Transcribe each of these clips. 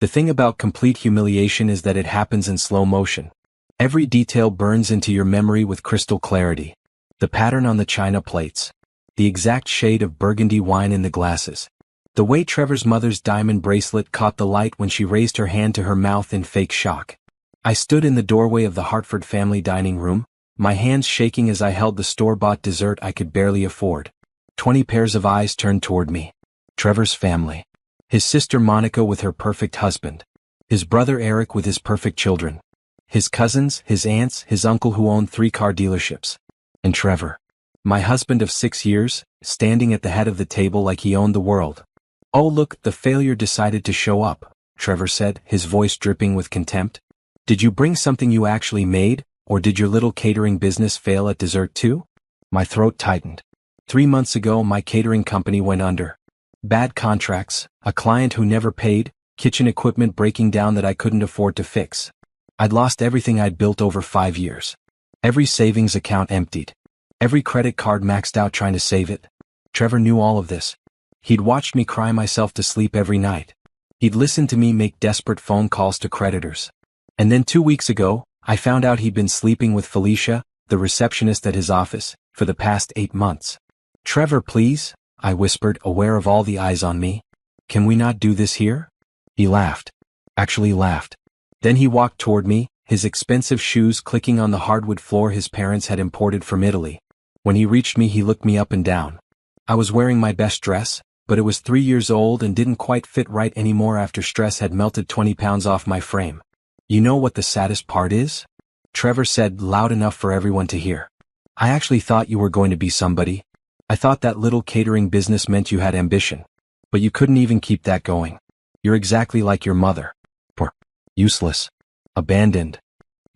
The thing about complete humiliation is that it happens in slow motion. Every detail burns into your memory with crystal clarity. The pattern on the china plates. The exact shade of burgundy wine in the glasses. The way Trevor's mother's diamond bracelet caught the light when she raised her hand to her mouth in fake shock. I stood in the doorway of the Hartford family dining room, my hands shaking as I held the store-bought dessert I could barely afford. 20 pairs of eyes turned toward me. Trevor's family. His sister Monica with her perfect husband. His brother Eric with his perfect children. His cousins, his aunts, his uncle who owned 3 car dealerships. And Trevor. My husband of 6 years, standing at the head of the table like he owned the world. "Oh look, the failure decided to show up," Trevor said, his voice dripping with contempt. "Did you bring something you actually made, or did your little catering business fail at dessert too?" My throat tightened. 3 months ago my catering company went under. Bad contracts, a client who never paid, kitchen equipment breaking down that I couldn't afford to fix. I'd lost everything I'd built over 5 years. Every savings account emptied. Every credit card maxed out trying to save it. Trevor knew all of this. He'd watched me cry myself to sleep every night. He'd listened to me make desperate phone calls to creditors. And then 2 weeks ago, I found out he'd been sleeping with Felicia, the receptionist at his office, for the past 8 months. "Trevor, please," I whispered, aware of all the eyes on me. "Can we not do this here?" He laughed. Actually laughed. Then he walked toward me, his expensive shoes clicking on the hardwood floor his parents had imported from Italy. When he reached me he looked me up and down. I was wearing my best dress, but it was 3 years old and didn't quite fit right anymore after stress had melted 20 pounds off my frame. "You know what the saddest part is?" Trevor said, loud enough for everyone to hear. "I actually thought you were going to be somebody. I thought that little catering business meant you had ambition. But you couldn't even keep that going. You're exactly like your mother. Poor. Useless. Abandoned."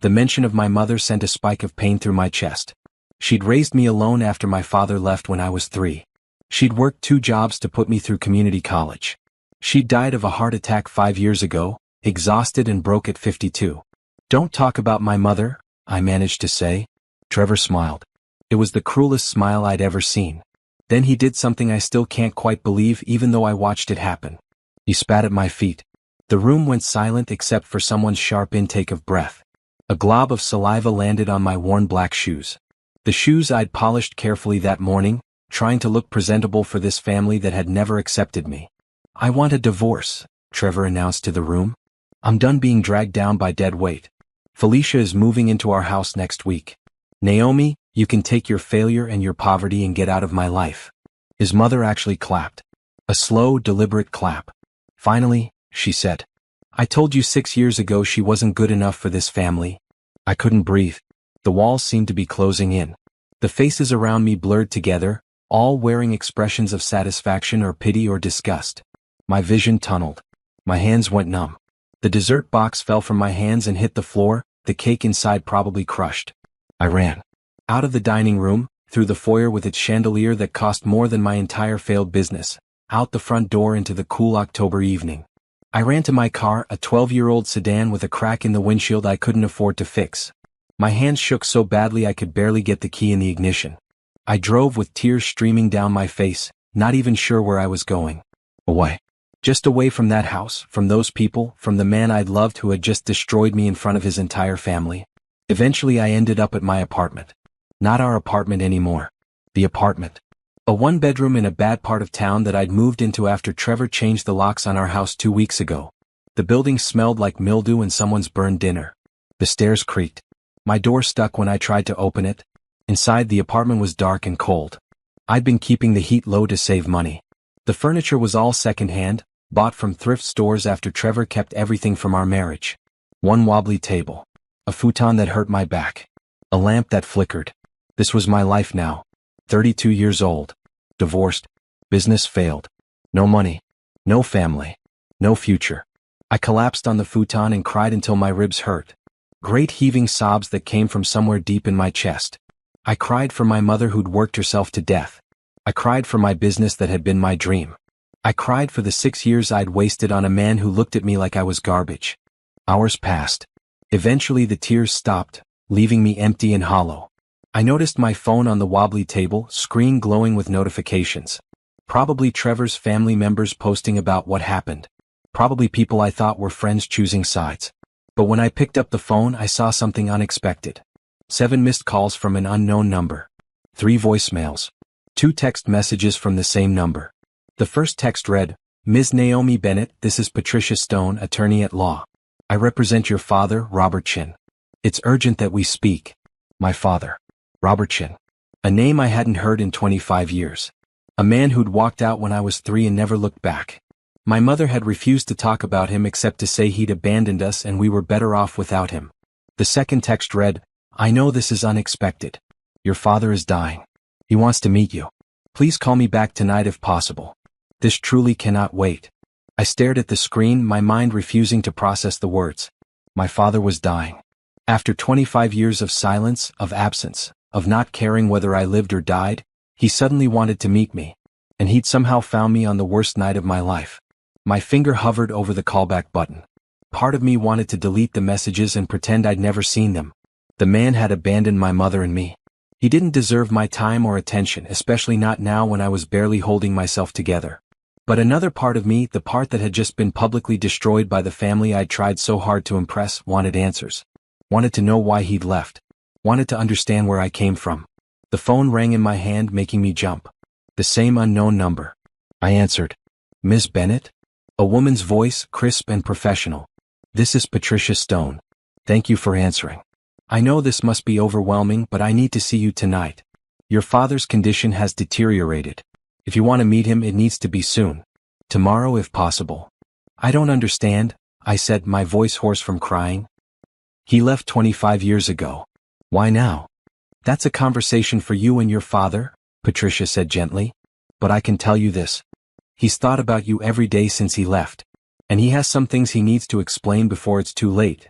The mention of my mother sent a spike of pain through my chest. She'd raised me alone after my father left when I was 3. She'd worked 2 jobs to put me through community college. She'd died of a heart attack 5 years ago, exhausted and broke at 52. "Don't talk about my mother," I managed to say. Trevor smiled. It was the cruelest smile I'd ever seen. Then he did something I still can't quite believe even though I watched it happen. He spat at my feet. The room went silent except for someone's sharp intake of breath. A glob of saliva landed on my worn black shoes. The shoes I'd polished carefully that morning, trying to look presentable for this family that had never accepted me. "I want a divorce," Trevor announced to the room. "I'm done being dragged down by dead weight. Felicia is moving into our house next week. Naomi, you can take your failure and your poverty and get out of my life." His mother actually clapped. A slow, deliberate clap. "Finally," she said. "I told you 6 years ago she wasn't good enough for this family." I couldn't breathe. The walls seemed to be closing in. The faces around me blurred together, all wearing expressions of satisfaction or pity or disgust. My vision tunneled. My hands went numb. The dessert box fell from my hands and hit the floor, the cake inside probably crushed. I ran. Out of the dining room, through the foyer with its chandelier that cost more than my entire failed business, out the front door into the cool October evening. I ran to my car, a 12-year-old sedan with a crack in the windshield I couldn't afford to fix. My hands shook so badly I could barely get the key in the ignition. I drove with tears streaming down my face, not even sure where I was going. Away. Just away from that house, from those people, from the man I'd loved who had just destroyed me in front of his entire family. Eventually I ended up at my apartment. Not our apartment anymore. The apartment. A 1-bedroom in a bad part of town that I'd moved into after Trevor changed the locks on our house 2 weeks ago. The building smelled like mildew and someone's burned dinner. The stairs creaked. My door stuck when I tried to open it. Inside, the apartment was dark and cold. I'd been keeping the heat low to save money. The furniture was all secondhand, bought from thrift stores after Trevor kept everything from our marriage. One wobbly table. A futon that hurt my back. A lamp that flickered. This was my life now. 32 years old. Divorced. Business failed. No money. No family. No future. I collapsed on the futon and cried until my ribs hurt. Great heaving sobs that came from somewhere deep in my chest. I cried for my mother who'd worked herself to death. I cried for my business that had been my dream. I cried for the 6 years I'd wasted on a man who looked at me like I was garbage. Hours passed. Eventually the tears stopped, leaving me empty and hollow. I noticed my phone on the wobbly table, screen glowing with notifications. Probably Trevor's family members posting about what happened. Probably people I thought were friends choosing sides. But when I picked up the phone, I saw something unexpected. 7 missed calls from an unknown number. 3 voicemails. 2 text messages from the same number. The first text read, "Ms. Naomi Bennett, this is Patricia Stone, attorney at law. I represent your father, Robert Chin. It's urgent that we speak." My father. Robert Chin. A name I hadn't heard in 25 years. A man who'd walked out when I was 3 and never looked back. My mother had refused to talk about him except to say he'd abandoned us and we were better off without him. The second text read, "I know this is unexpected. Your father is dying. He wants to meet you. Please call me back tonight if possible. This truly cannot wait." I stared at the screen, my mind refusing to process the words. My father was dying. After 25 years of silence, of absence, of not caring whether I lived or died, he suddenly wanted to meet me. And he'd somehow found me on the worst night of my life. My finger hovered over the callback button. Part of me wanted to delete the messages and pretend I'd never seen them. The man had abandoned my mother and me. He didn't deserve my time or attention, especially not now when I was barely holding myself together. But another part of me, the part that had just been publicly destroyed by the family I'd tried so hard to impress, wanted answers. Wanted to know why he'd left. Wanted to understand where I came from. The phone rang in my hand, making me jump. The same unknown number. I answered. "Ms. Bennett?" A woman's voice, crisp and professional. "This is Patricia Stone. Thank you for answering. I know this must be overwhelming, but I need to see you tonight. Your father's condition has deteriorated. If you want to meet him, it needs to be soon. Tomorrow if possible." "I don't understand," I said, my voice hoarse from crying. "He left 25 years ago. Why now?" "That's a conversation for you and your father," Patricia said gently. "But I can tell you this. He's thought about you every day since he left. And he has some things he needs to explain before it's too late."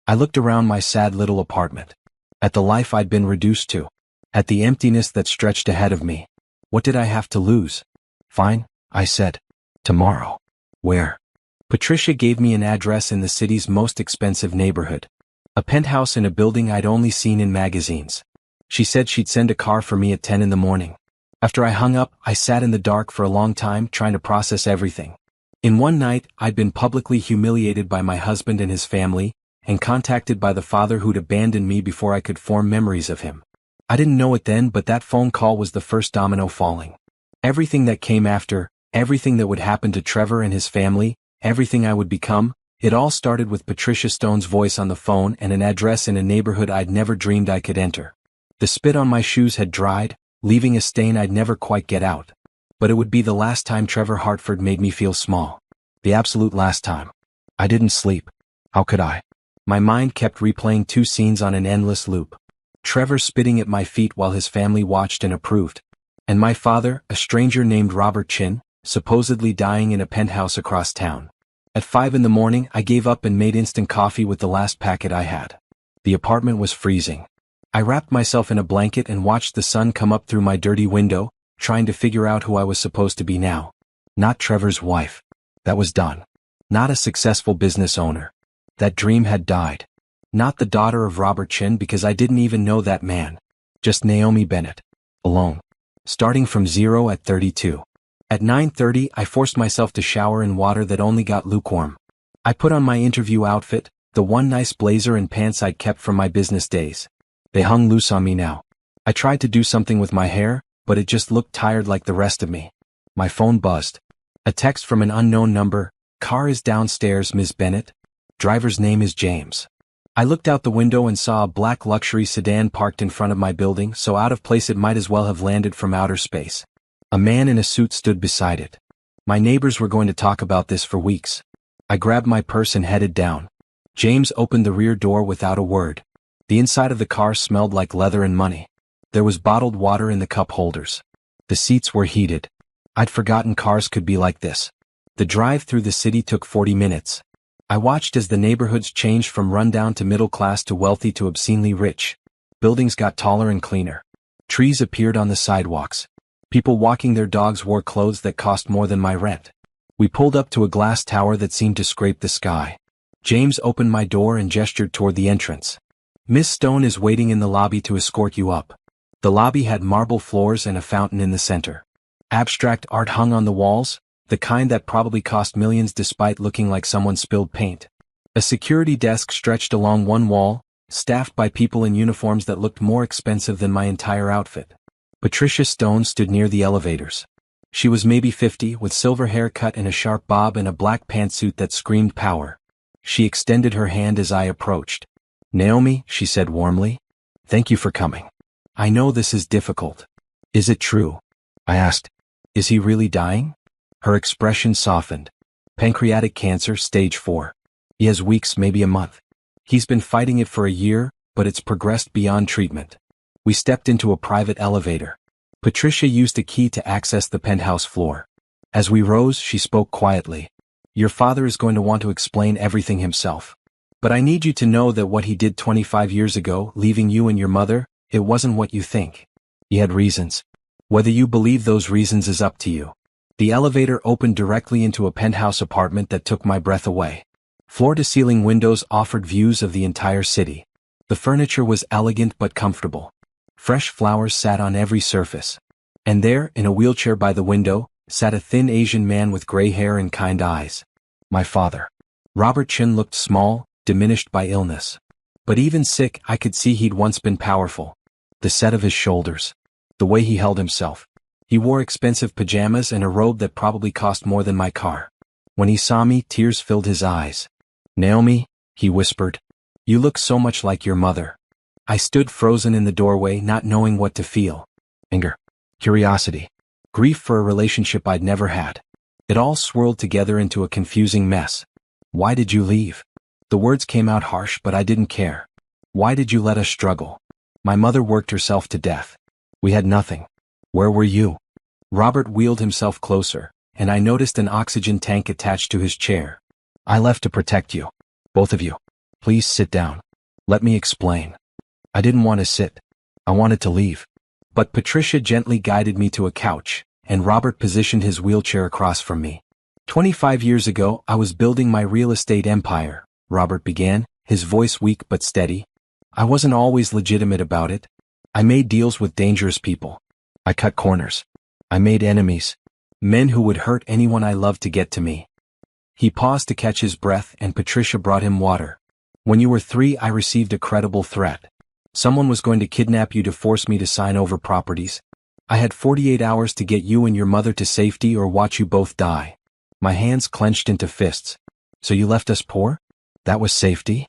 I looked around my sad little apartment. At the life I'd been reduced to. At the emptiness that stretched ahead of me. What did I have to lose? "Fine," I said. "Tomorrow." "Where?" Patricia gave me an address in the city's most expensive neighborhood. A penthouse in a building I'd only seen in magazines. She said she'd send a car for me at 10 in the morning. After I hung up, I sat in the dark for a long time trying to process everything. In one night, I'd been publicly humiliated by my husband and his family, and contacted by the father who'd abandoned me before I could form memories of him. I didn't know it then, but that phone call was the first domino falling. Everything that came after, everything that would happen to Trevor and his family, everything I would become, it all started with Patricia Stone's voice on the phone and an address in a neighborhood I'd never dreamed I could enter. The spit on my shoes had dried, leaving a stain I'd never quite get out. But it would be the last time Trevor Hartford made me feel small. The absolute last time. I didn't sleep. How could I? My mind kept replaying 2 scenes on an endless loop. Trevor spitting at my feet while his family watched and approved. And my father, a stranger named Robert Chin, supposedly dying in a penthouse across town. At 5 in the morning, I gave up and made instant coffee with the last packet I had. The apartment was freezing. I wrapped myself in a blanket and watched the sun come up through my dirty window, trying to figure out who I was supposed to be now. Not Trevor's wife. That was done. Not a successful business owner. That dream had died. Not the daughter of Robert Chin, because I didn't even know that man. Just Naomi Bennett. Alone. Starting from 0 at 32. At 9:30, I forced myself to shower in water that only got lukewarm. I put on my interview outfit, the one nice blazer and pants I'd kept from my business days. They hung loose on me now. I tried to do something with my hair, but it just looked tired like the rest of me. My phone buzzed. A text from an unknown number. "Car is downstairs, Ms. Bennett. Driver's name is James." I looked out the window and saw a black luxury sedan parked in front of my building, so out of place it might as well have landed from outer space. A man in a suit stood beside it. My neighbors were going to talk about this for weeks. I grabbed my purse and headed down. James opened the rear door without a word. The inside of the car smelled like leather and money. There was bottled water in the cup holders. The seats were heated. I'd forgotten cars could be like this. The drive through the city took 40 minutes. I watched as the neighborhoods changed from rundown to middle class to wealthy to obscenely rich. Buildings got taller and cleaner. Trees appeared on the sidewalks. People walking their dogs wore clothes that cost more than my rent. We pulled up to a glass tower that seemed to scrape the sky. James opened my door and gestured toward the entrance. "Miss Stone is waiting in the lobby to escort you up." The lobby had marble floors and a fountain in the center. Abstract art hung on the walls, The kind that probably cost millions despite looking like someone spilled paint. A security desk stretched along one wall, staffed by people in uniforms that looked more expensive than my entire outfit. Patricia Stone stood near the elevators. She was maybe 50, with silver hair cut in a sharp bob and a black pantsuit that screamed power. She extended her hand as I approached. "Naomi," she said warmly. "Thank you for coming. I know this is difficult." "Is it true?" I asked. "Is he really dying?" Her expression softened. "Pancreatic cancer, stage 4. He has weeks, maybe a month. He's been fighting it for a year, but it's progressed beyond treatment." We stepped into a private elevator. Patricia used a key to access the penthouse floor. As we rose, she spoke quietly. "Your father is going to want to explain everything himself. But I need you to know that what he did 25 years ago, leaving you and your mother, it wasn't what you think. He had reasons. Whether you believe those reasons is up to you." The elevator opened directly into a penthouse apartment that took my breath away. Floor-to-ceiling windows offered views of the entire city. The furniture was elegant but comfortable. Fresh flowers sat on every surface. And there, in a wheelchair by the window, sat a thin Asian man with gray hair and kind eyes. My father. Robert Chin looked small, diminished by illness. But even sick, I could see he'd once been powerful. The set of his shoulders. The way he held himself. He wore expensive pajamas and a robe that probably cost more than my car. When he saw me, tears filled his eyes. "Naomi," he whispered. "You look so much like your mother." I stood frozen in the doorway, not knowing what to feel. Anger. Curiosity. Grief for a relationship I'd never had. It all swirled together into a confusing mess. "Why did you leave?" The words came out harsh, but I didn't care. "Why did you let us struggle? My mother worked herself to death. We had nothing. Where were you?" Robert wheeled himself closer, and I noticed an oxygen tank attached to his chair. "I left to protect you. Both of you. Please sit down. Let me explain." I didn't want to sit. I wanted to leave. But Patricia gently guided me to a couch, and Robert positioned his wheelchair across from me. 25 years ago, I was building my real estate empire," Robert began, his voice weak but steady. "I wasn't always legitimate about it. I made deals with dangerous people. I cut corners. I made enemies. Men who would hurt anyone I loved to get to me." He paused to catch his breath, and Patricia brought him water. "When you were 3, I received a credible threat. Someone was going to kidnap you to force me to sign over properties. I had 48 hours to get you and your mother to safety or watch you both die." My hands clenched into fists. "So you left us poor? That was safety?"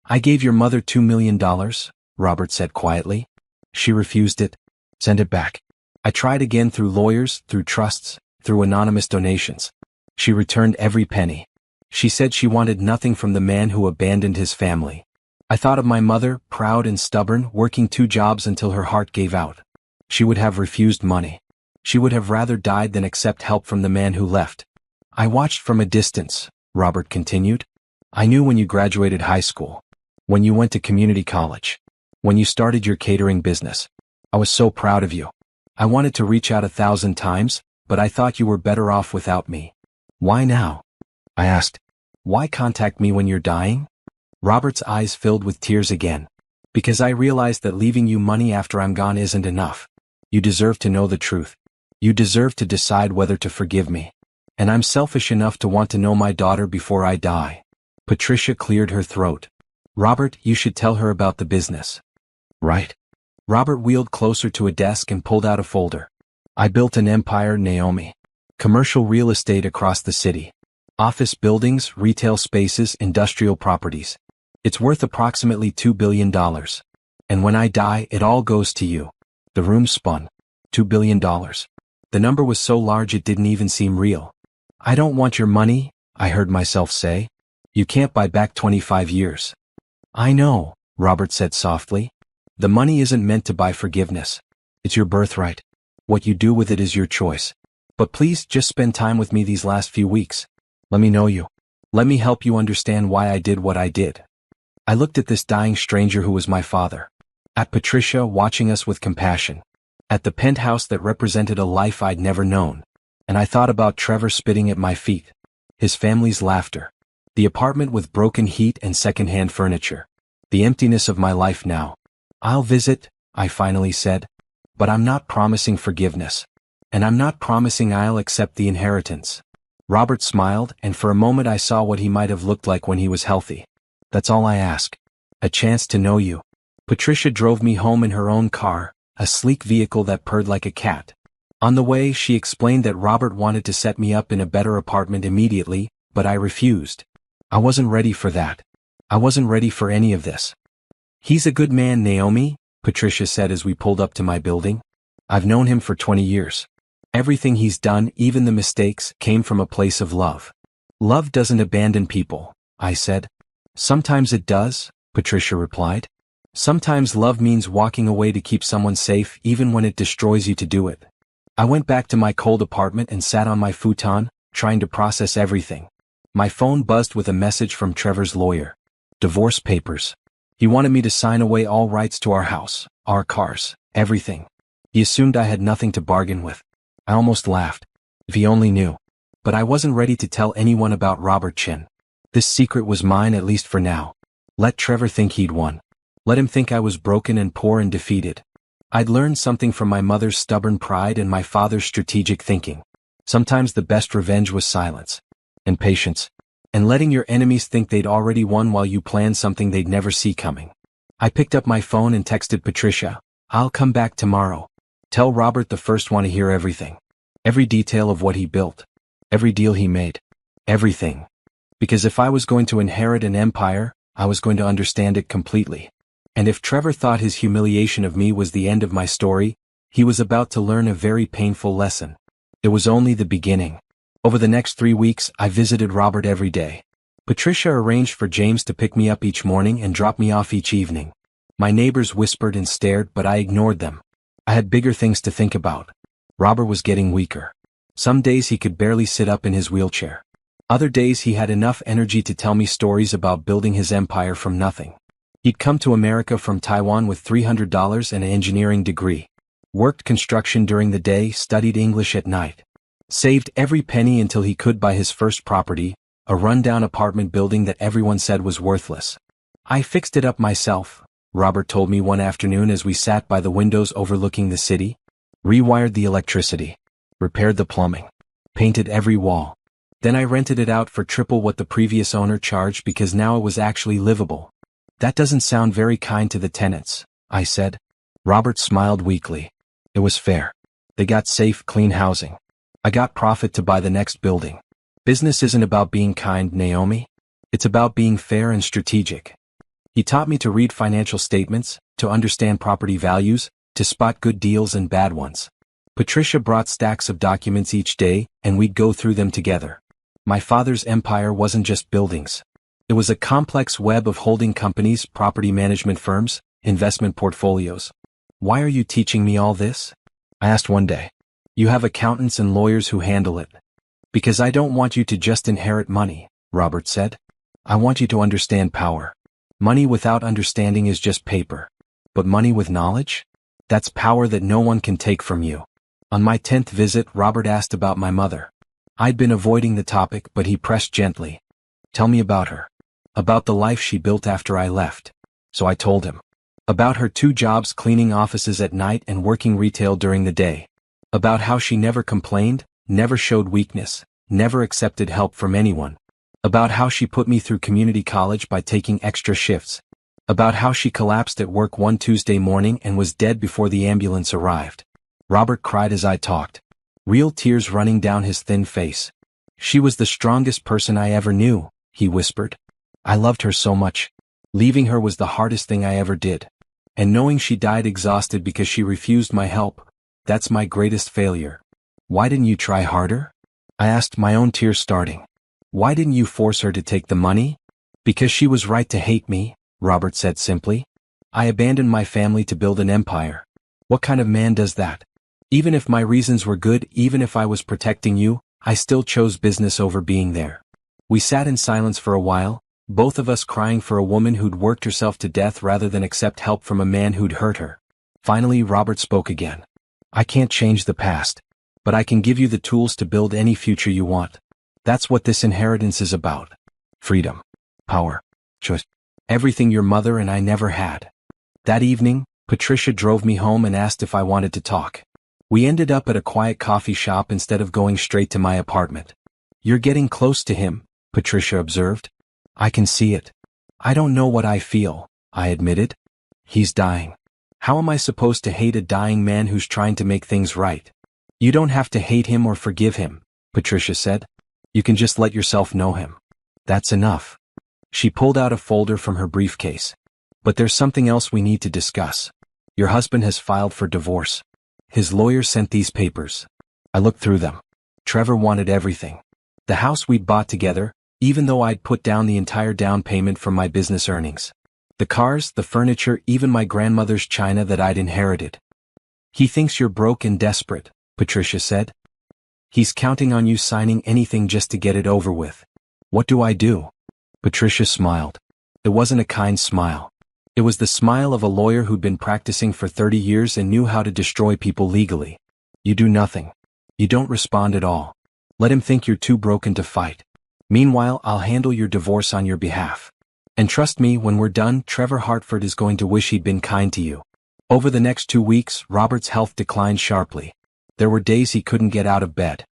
"I gave your mother $2 million, Robert said quietly. "She refused it. Send it back." I tried again through lawyers, through trusts, through anonymous donations. She returned every penny. She said she wanted nothing from the man who abandoned his family. I thought of my mother, proud and stubborn, working 2 jobs until her heart gave out. She would have refused money. She would have rather died than accept help from the man who left. "I watched from a distance," Robert continued. "I knew when you graduated high school. When you went to community college. When you started your catering business. I was so proud of you. I wanted to reach out 1,000 times, but I thought you were better off without me." "Why now?" I asked. "Why contact me when you're dying?" Robert's eyes filled with tears again. "Because I realized that leaving you money after I'm gone isn't enough. You deserve to know the truth. You deserve to decide whether to forgive me. And I'm selfish enough to want to know my daughter before I die." Patricia cleared her throat. "Robert, you should tell her about the business." "Right." Robert wheeled closer to a desk and pulled out a folder. "I built an empire, Naomi. Commercial real estate across the city. Office buildings, retail spaces, industrial properties. It's worth approximately $2 billion. And when I die, it all goes to you." The room spun. $2 billion. The number was so large it didn't even seem real. "I don't want your money," I heard myself say. "You can't buy back 25 years." "I know," Robert said softly. "The money isn't meant to buy forgiveness. It's your birthright. What you do with it is your choice. But please just spend time with me these last few weeks. Let me know you. Let me help you understand why I did what I did." I looked at this dying stranger who was my father. At Patricia watching us with compassion. At the penthouse that represented a life I'd never known. And I thought about Trevor spitting at my feet. His family's laughter. The apartment with broken heat and secondhand furniture. The emptiness of my life now. "I'll visit," I finally said. "But I'm not promising forgiveness. And I'm not promising I'll accept the inheritance." Robert smiled, and for a moment I saw what he might have looked like when he was healthy. That's all I ask. A chance to know you. Patricia drove me home in her own car, a sleek vehicle that purred like a cat. On the way, she explained that Robert wanted to set me up in a better apartment immediately, but I refused. I wasn't ready for that. I wasn't ready for any of this. He's a good man, Naomi, Patricia said as we pulled up to my building. I've known him for 20 years. Everything he's done, even the mistakes, came from a place of love. Love doesn't abandon people, I said. Sometimes it does, Patricia replied. Sometimes love means walking away to keep someone safe even when it destroys you to do it. I went back to my cold apartment and sat on my futon, trying to process everything. My phone buzzed with a message from Trevor's lawyer. Divorce papers. He wanted me to sign away all rights to our house, our cars, everything. He assumed I had nothing to bargain with. I almost laughed. If he only knew. But I wasn't ready to tell anyone about Robert Chin. This secret was mine, at least for now. Let Trevor think he'd won. Let him think I was broken and poor and defeated. I'd learned something from my mother's stubborn pride and my father's strategic thinking. Sometimes the best revenge was silence. And patience. And letting your enemies think they'd already won while you planned something they'd never see coming. I picked up my phone and texted Patricia, I'll come back tomorrow. Tell Robert the first want to hear everything. Every detail of what he built. Every deal he made. Everything. Because if I was going to inherit an empire, I was going to understand it completely. And if Trevor thought his humiliation of me was the end of my story, he was about to learn a very painful lesson. It was only the beginning. Over the next 3 weeks, I visited Robert every day. Patricia arranged for James to pick me up each morning and drop me off each evening. My neighbors whispered and stared, but I ignored them. I had bigger things to think about. Robert was getting weaker. Some days he could barely sit up in his wheelchair. Other days he had enough energy to tell me stories about building his empire from nothing. He'd come to America from Taiwan with $300 and an engineering degree. Worked construction during the day, studied English at night. Saved every penny until he could buy his first property, a rundown apartment building that everyone said was worthless. I fixed it up myself, Robert told me one afternoon as we sat by the windows overlooking the city. Rewired the electricity. Repaired the plumbing. Painted every wall. Then I rented it out for triple what the previous owner charged because now it was actually livable. That doesn't sound very kind to the tenants, I said. Robert smiled weakly. It was fair. They got safe, clean housing. I got profit to buy the next building. Business isn't about being kind, Naomi. It's about being fair and strategic. He taught me to read financial statements, to understand property values, to spot good deals and bad ones. Patricia brought stacks of documents each day, and we'd go through them together. My father's empire wasn't just buildings. It was a complex web of holding companies, property management firms, investment portfolios. Why are you teaching me all this? I asked one day. You have accountants and lawyers who handle it. Because I don't want you to just inherit money, Robert said. I want you to understand power. Money without understanding is just paper. But money with knowledge? That's power that no one can take from you. On my 10th visit, Robert asked about my mother. I'd been avoiding the topic, but he pressed gently. Tell me about her. About the life she built after I left. So I told him. About her 2 jobs, cleaning offices at night and working retail during the day. About how she never complained, never showed weakness, never accepted help from anyone. About how she put me through community college by taking extra shifts. About how she collapsed at work one Tuesday morning and was dead before the ambulance arrived. Robert cried as I talked. Real tears running down his thin face. She was the strongest person I ever knew, he whispered. I loved her so much. Leaving her was the hardest thing I ever did. And knowing she died exhausted because she refused my help, that's my greatest failure. Why didn't you try harder? I asked, my own tears starting. Why didn't you force her to take the money? Because she was right to hate me, Robert said simply. I abandoned my family to build an empire. What kind of man does that? Even if my reasons were good, even if I was protecting you, I still chose business over being there. We sat in silence for a while, both of us crying for a woman who'd worked herself to death rather than accept help from a man who'd hurt her. Finally, Robert spoke again. I can't change the past, but I can give you the tools to build any future you want. That's what this inheritance is about. Freedom. Power. Choice. Everything your mother and I never had. That evening, Patricia drove me home and asked if I wanted to talk. We ended up at a quiet coffee shop instead of going straight to my apartment. You're getting close to him, Patricia observed. I can see it. I don't know what I feel, I admitted. He's dying. How am I supposed to hate a dying man who's trying to make things right? You don't have to hate him or forgive him, Patricia said. You can just let yourself know him. That's enough. She pulled out a folder from her briefcase. But there's something else we need to discuss. Your husband has filed for divorce. His lawyer sent these papers. I looked through them. Trevor wanted everything. The house we'd bought together, even though I'd put down the entire down payment from my business earnings. The cars, the furniture, even my grandmother's china that I'd inherited. He thinks you're broke and desperate, Patricia said. He's counting on you signing anything just to get it over with. What do I do? Patricia smiled. It wasn't a kind smile. It was the smile of a lawyer who'd been practicing for 30 years and knew how to destroy people legally. You do nothing. You don't respond at all. Let him think you're too broken to fight. Meanwhile, I'll handle your divorce on your behalf. And trust me, when we're done, Trevor Hartford is going to wish he'd been kind to you. Over the next 2 weeks, Robert's health declined sharply. There were days he couldn't get out of bed.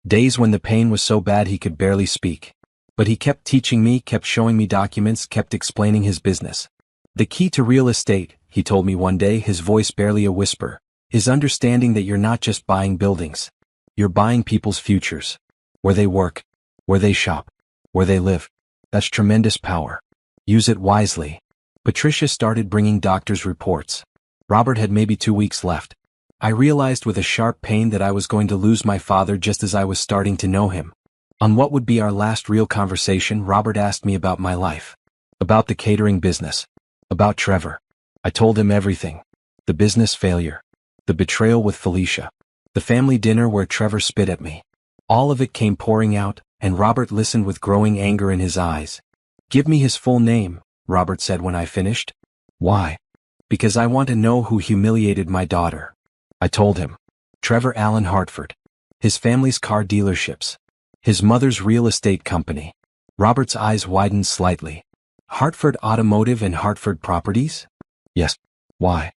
Days when the pain was so bad he could barely speak. But he kept teaching me, kept showing me documents, kept explaining his business. The key to real estate, he told me one day, his voice barely a whisper, is understanding that you're not just buying buildings. You're buying people's futures. Where they work, where they shop, where they live. That's tremendous power. Use it wisely. Patricia started bringing doctor's reports. Robert had maybe 2 weeks left. I realized with a sharp pain that I was going to lose my father just as I was starting to know him. On what would be our last real conversation, Robert asked me about my life. About the catering business. About Trevor. I told him everything. The business failure. The betrayal with Felicia. The family dinner where Trevor spit at me. All of it came pouring out, and Robert listened with growing anger in his eyes. Give me his full name, Robert said when I finished. Why? Because I want to know who humiliated my daughter. I told him. Trevor Allen Hartford. His family's car dealerships. His mother's real estate company. Robert's eyes widened slightly. Hartford Automotive and Hartford Properties? Yes. Why?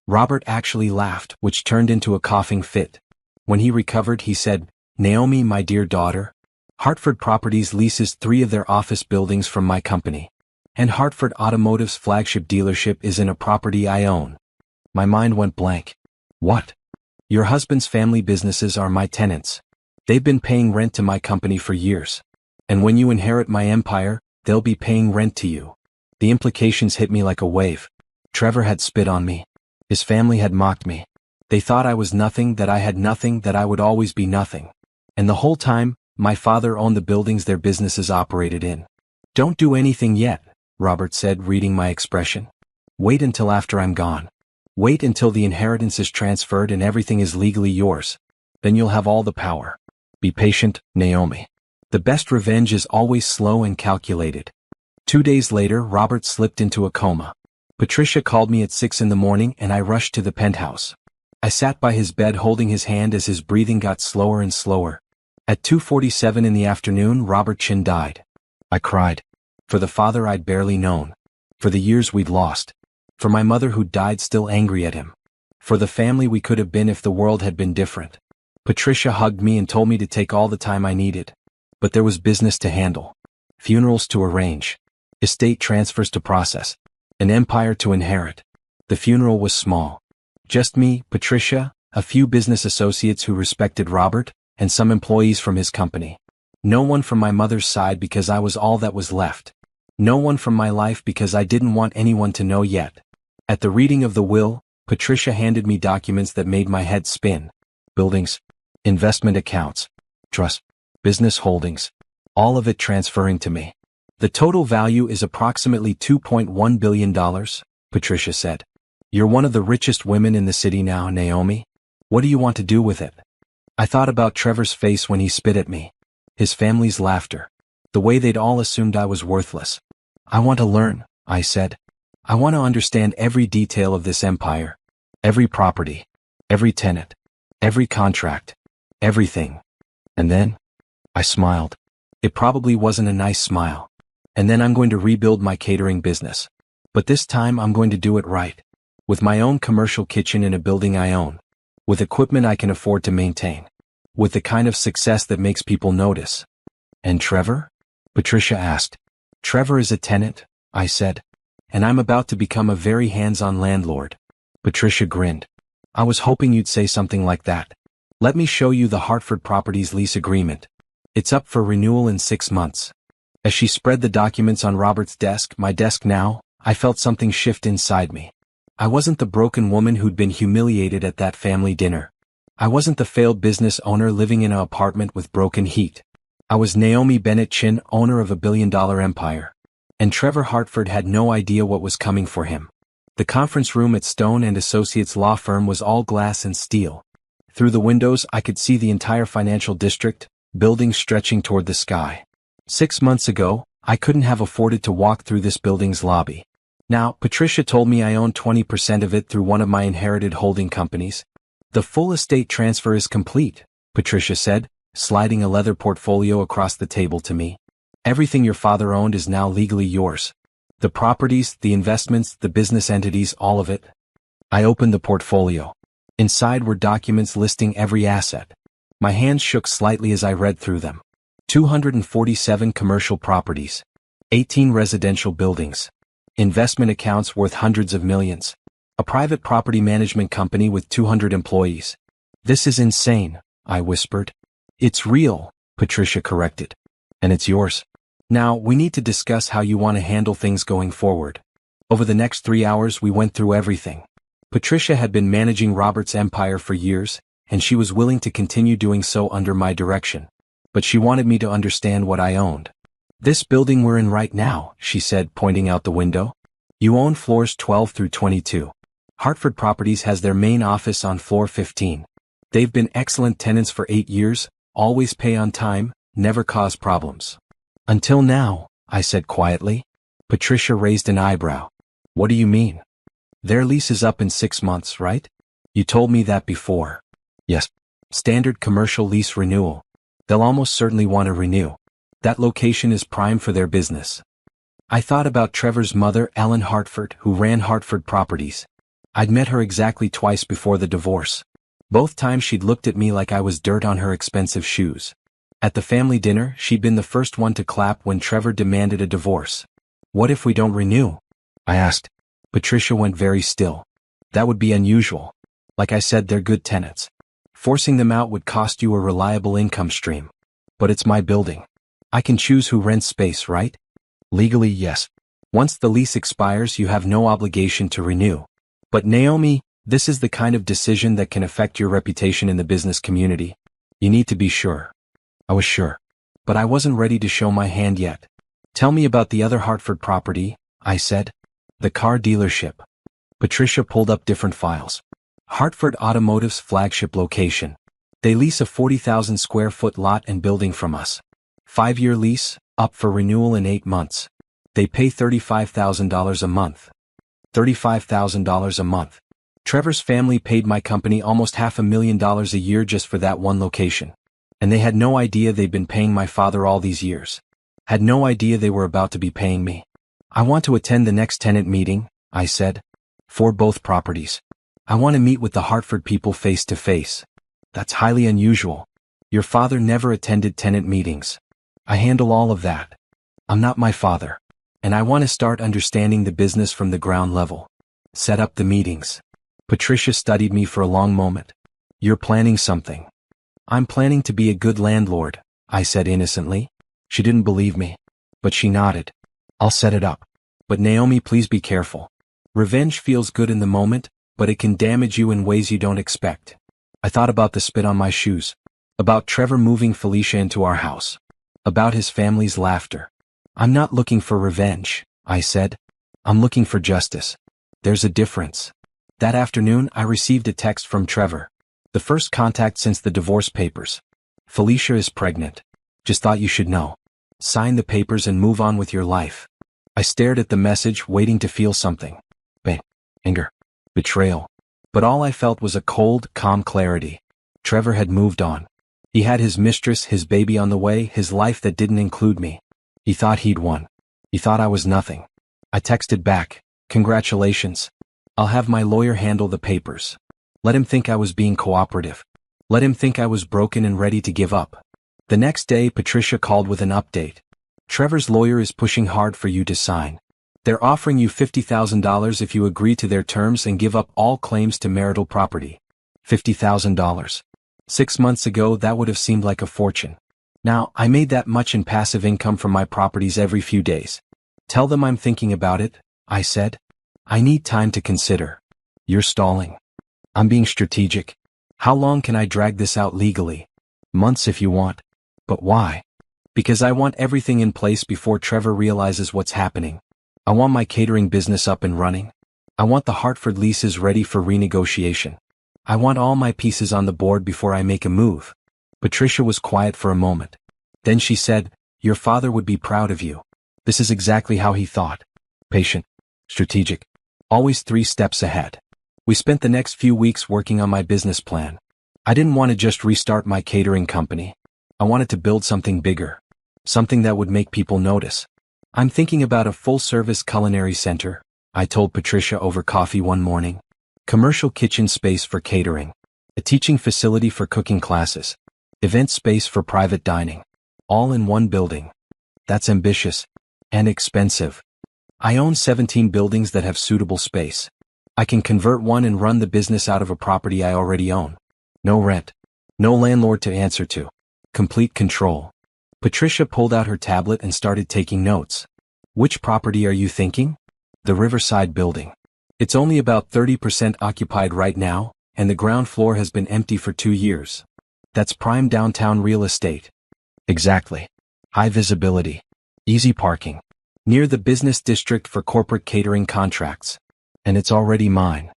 Robert actually laughed, which turned into a coughing fit. When he recovered, he said, Naomi, my dear daughter, Hartford Properties leases 3 of their office buildings from my company. And Hartford Automotive's flagship dealership is in a property I own. My mind went blank. What? Your husband's family businesses are my tenants. They've been paying rent to my company for years. And when you inherit my empire, they'll be paying rent to you. The implications hit me like a wave. Trevor had spit on me. His family had mocked me. They thought I was nothing, that I had nothing, that I would always be nothing. And the whole time, my father owned the buildings their businesses operated in. Don't do anything yet, Robert said, reading my expression. Wait until after I'm gone. Wait until the inheritance is transferred and everything is legally yours. Then you'll have all the power. Be patient, Naomi. The best revenge is always slow and calculated. 2 days later, Robert slipped into a coma. Patricia called me at 6 in the morning and I rushed to the penthouse. I sat by his bed holding his hand as his breathing got slower and slower. At 2:47 in the afternoon, Robert Chin died. I cried. For the father I'd barely known. For the years we'd lost. For my mother who died still angry at him. For the family we could have been if the world had been different. Patricia hugged me and told me to take all the time I needed. But there was business to handle. Funerals to arrange. Estate transfers to process. An empire to inherit. The funeral was small. Just me, Patricia, a few business associates who respected Robert, and some employees from his company. No one from my mother's side because I was all that was left. No one from my life because I didn't want anyone to know yet. At the reading of the will, Patricia handed me documents that made my head spin. Buildings, investment accounts, trust, business holdings, all of it transferring to me. The total value is approximately $2.1 billion, Patricia said. You're one of the richest women in the city now, Naomi. What do you want to do with it? I thought about Trevor's face when he spit at me. His family's laughter. The way they'd all assumed I was worthless. I want to learn, I said. I want to understand every detail of this empire. Every property. Every tenant. Every contract. Everything. And then? I smiled. It probably wasn't a nice smile. And then I'm going to rebuild my catering business. But this time I'm going to do it right. With my own commercial kitchen in a building I own. With equipment I can afford to maintain. With the kind of success that makes people notice. And Trevor? Patricia asked. Trevor is a tenant, I said. And I'm about to become a very hands-on landlord. Patricia grinned. I was hoping you'd say something like that. Let me show you the Hartford Properties lease agreement. It's up for renewal in 6 months. As she spread the documents on Robert's desk, my desk now, I felt something shift inside me. I wasn't the broken woman who'd been humiliated at that family dinner. I wasn't the failed business owner living in an apartment with broken heat. I was Naomi Bennett Chin, owner of a billion-dollar empire. And Trevor Hartford had no idea what was coming for him. The conference room at Stone and Associates law firm was all glass and steel. Through the windows I could see the entire financial district, buildings stretching toward the sky. 6 months ago, I couldn't have afforded to walk through this building's lobby. Now, Patricia told me I own 20% of it through one of my inherited holding companies. The full estate transfer is complete, Patricia said, sliding a leather portfolio across the table to me. Everything your father owned is now legally yours. The properties, the investments, the business entities, all of it. I opened the portfolio. Inside were documents listing every asset. My hands shook slightly as I read through them. 247 commercial properties. 18 residential buildings. Investment accounts worth hundreds of millions. A private property management company with 200 employees. This is insane, I whispered. It's real, Patricia corrected. And it's yours. Now, we need to discuss how you want to handle things going forward. Over the next 3 hours we went through everything. Patricia had been managing Robert's empire for years, and she was willing to continue doing so under my direction. But she wanted me to understand what I owned. This building we're in right now, she said, pointing out the window. You own floors 12 through 22. Hartford Properties has their main office on floor 15. They've been excellent tenants for 8 years, always pay on time, never cause problems. Until now, I said quietly. Patricia raised an eyebrow. What do you mean? Their lease is up in 6 months, right? You told me that before. Yes. Standard commercial lease renewal. They'll almost certainly want to renew. That location is prime for their business. I thought about Trevor's mother, Ellen Hartford, who ran Hartford Properties. I'd met her exactly twice before the divorce. Both times she'd looked at me like I was dirt on her expensive shoes. At the family dinner, she'd been the first one to clap when Trevor demanded a divorce. What if we don't renew? I asked. Patricia went very still. That would be unusual. Like I said, they're good tenants. Forcing them out would cost you a reliable income stream. But it's my building. I can choose who rents space, right? Legally, yes. Once the lease expires, you have no obligation to renew. But Naomi, this is the kind of decision that can affect your reputation in the business community. You need to be sure. I was sure. But I wasn't ready to show my hand yet. Tell me about the other Hartford property, I said. The car dealership. Patricia pulled up different files. Hartford Automotive's flagship location. They lease a 40,000 square foot lot and building from us. 5-year lease, up for renewal in 8 months. They pay $35,000 a month. $35,000 a month. Trevor's family paid my company almost $500,000 a year just for that one location. And they had no idea they'd been paying my father all these years. Had no idea they were about to be paying me. I want to attend the next tenant meeting, I said. For both properties. I want to meet with the Hartford people face to face. That's highly unusual. Your father never attended tenant meetings. I handle all of that. I'm not my father. And I want to start understanding the business from the ground level. Set up the meetings. Patricia studied me for a long moment. You're planning something. I'm planning to be a good landlord, I said innocently. She didn't believe me. But she nodded. I'll set it up. But Naomi, please be careful. Revenge feels good in the moment, but it can damage you in ways you don't expect. I thought about the spit on my shoes. About Trevor moving Felicia into our house. About his family's laughter. I'm not looking for revenge, I said. I'm looking for justice. There's a difference. That afternoon, I received a text from Trevor. The first contact since the divorce papers. Felicia is pregnant. Just thought you should know. Sign the papers and move on with your life. I stared at the message, waiting to feel something. Anger. Betrayal. But all I felt was a cold, calm clarity. Trevor had moved on. He had his mistress, his baby on the way, his life that didn't include me. He thought he'd won. He thought I was nothing. I texted back, congratulations. I'll have my lawyer handle the papers. Let him think I was being cooperative. Let him think I was broken and ready to give up. The next day, Patricia called with an update. Trevor's lawyer is pushing hard for you to sign. They're offering you $50,000 if you agree to their terms and give up all claims to marital property. $50,000. 6 months ago, that would have seemed like a fortune. Now, I made that much in passive income from my properties every few days. Tell them I'm thinking about it, I said. I need time to consider. You're stalling. I'm being strategic. How long can I drag this out legally? Months if you want. But why? Because I want everything in place before Trevor realizes what's happening. I want my catering business up and running. I want the Hartford leases ready for renegotiation. I want all my pieces on the board before I make a move. Patricia was quiet for a moment. Then she said, your father would be proud of you. This is exactly how he thought. Patient. Strategic. Always 3 steps ahead. We spent the next few weeks working on my business plan. I didn't want to just restart my catering company. I wanted to build something bigger. Something that would make people notice. I'm thinking about a full-service culinary center, I told Patricia over coffee one morning. Commercial kitchen space for catering. A teaching facility for cooking classes. Event space for private dining. All in one building. That's ambitious. And expensive. I own 17 buildings that have suitable space. I can convert one and run the business out of a property I already own. No rent. No landlord to answer to. Complete control. Patricia pulled out her tablet and started taking notes. Which property are you thinking? The Riverside building. It's only about 30% occupied right now, and the ground floor has been empty for 2 years. That's prime downtown real estate. Exactly. High visibility. Easy parking. Near the business district for corporate catering contracts. And it's already mine.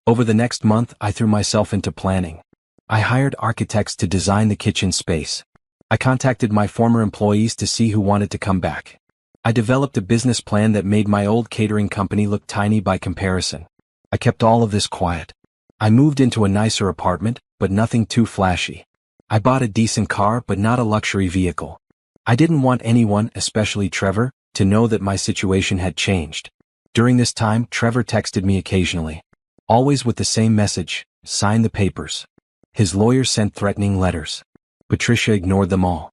Over the next month, I threw myself into planning. I hired architects to design the kitchen space. I contacted my former employees to see who wanted to come back. I developed a business plan that made my old catering company look tiny by comparison. I kept all of this quiet. I moved into a nicer apartment, but nothing too flashy. I bought a decent car, but not a luxury vehicle. I didn't want anyone, especially Trevor, to know that my situation had changed. During this time, Trevor texted me occasionally. Always with the same message, sign the papers. His lawyer sent threatening letters. Patricia ignored them all.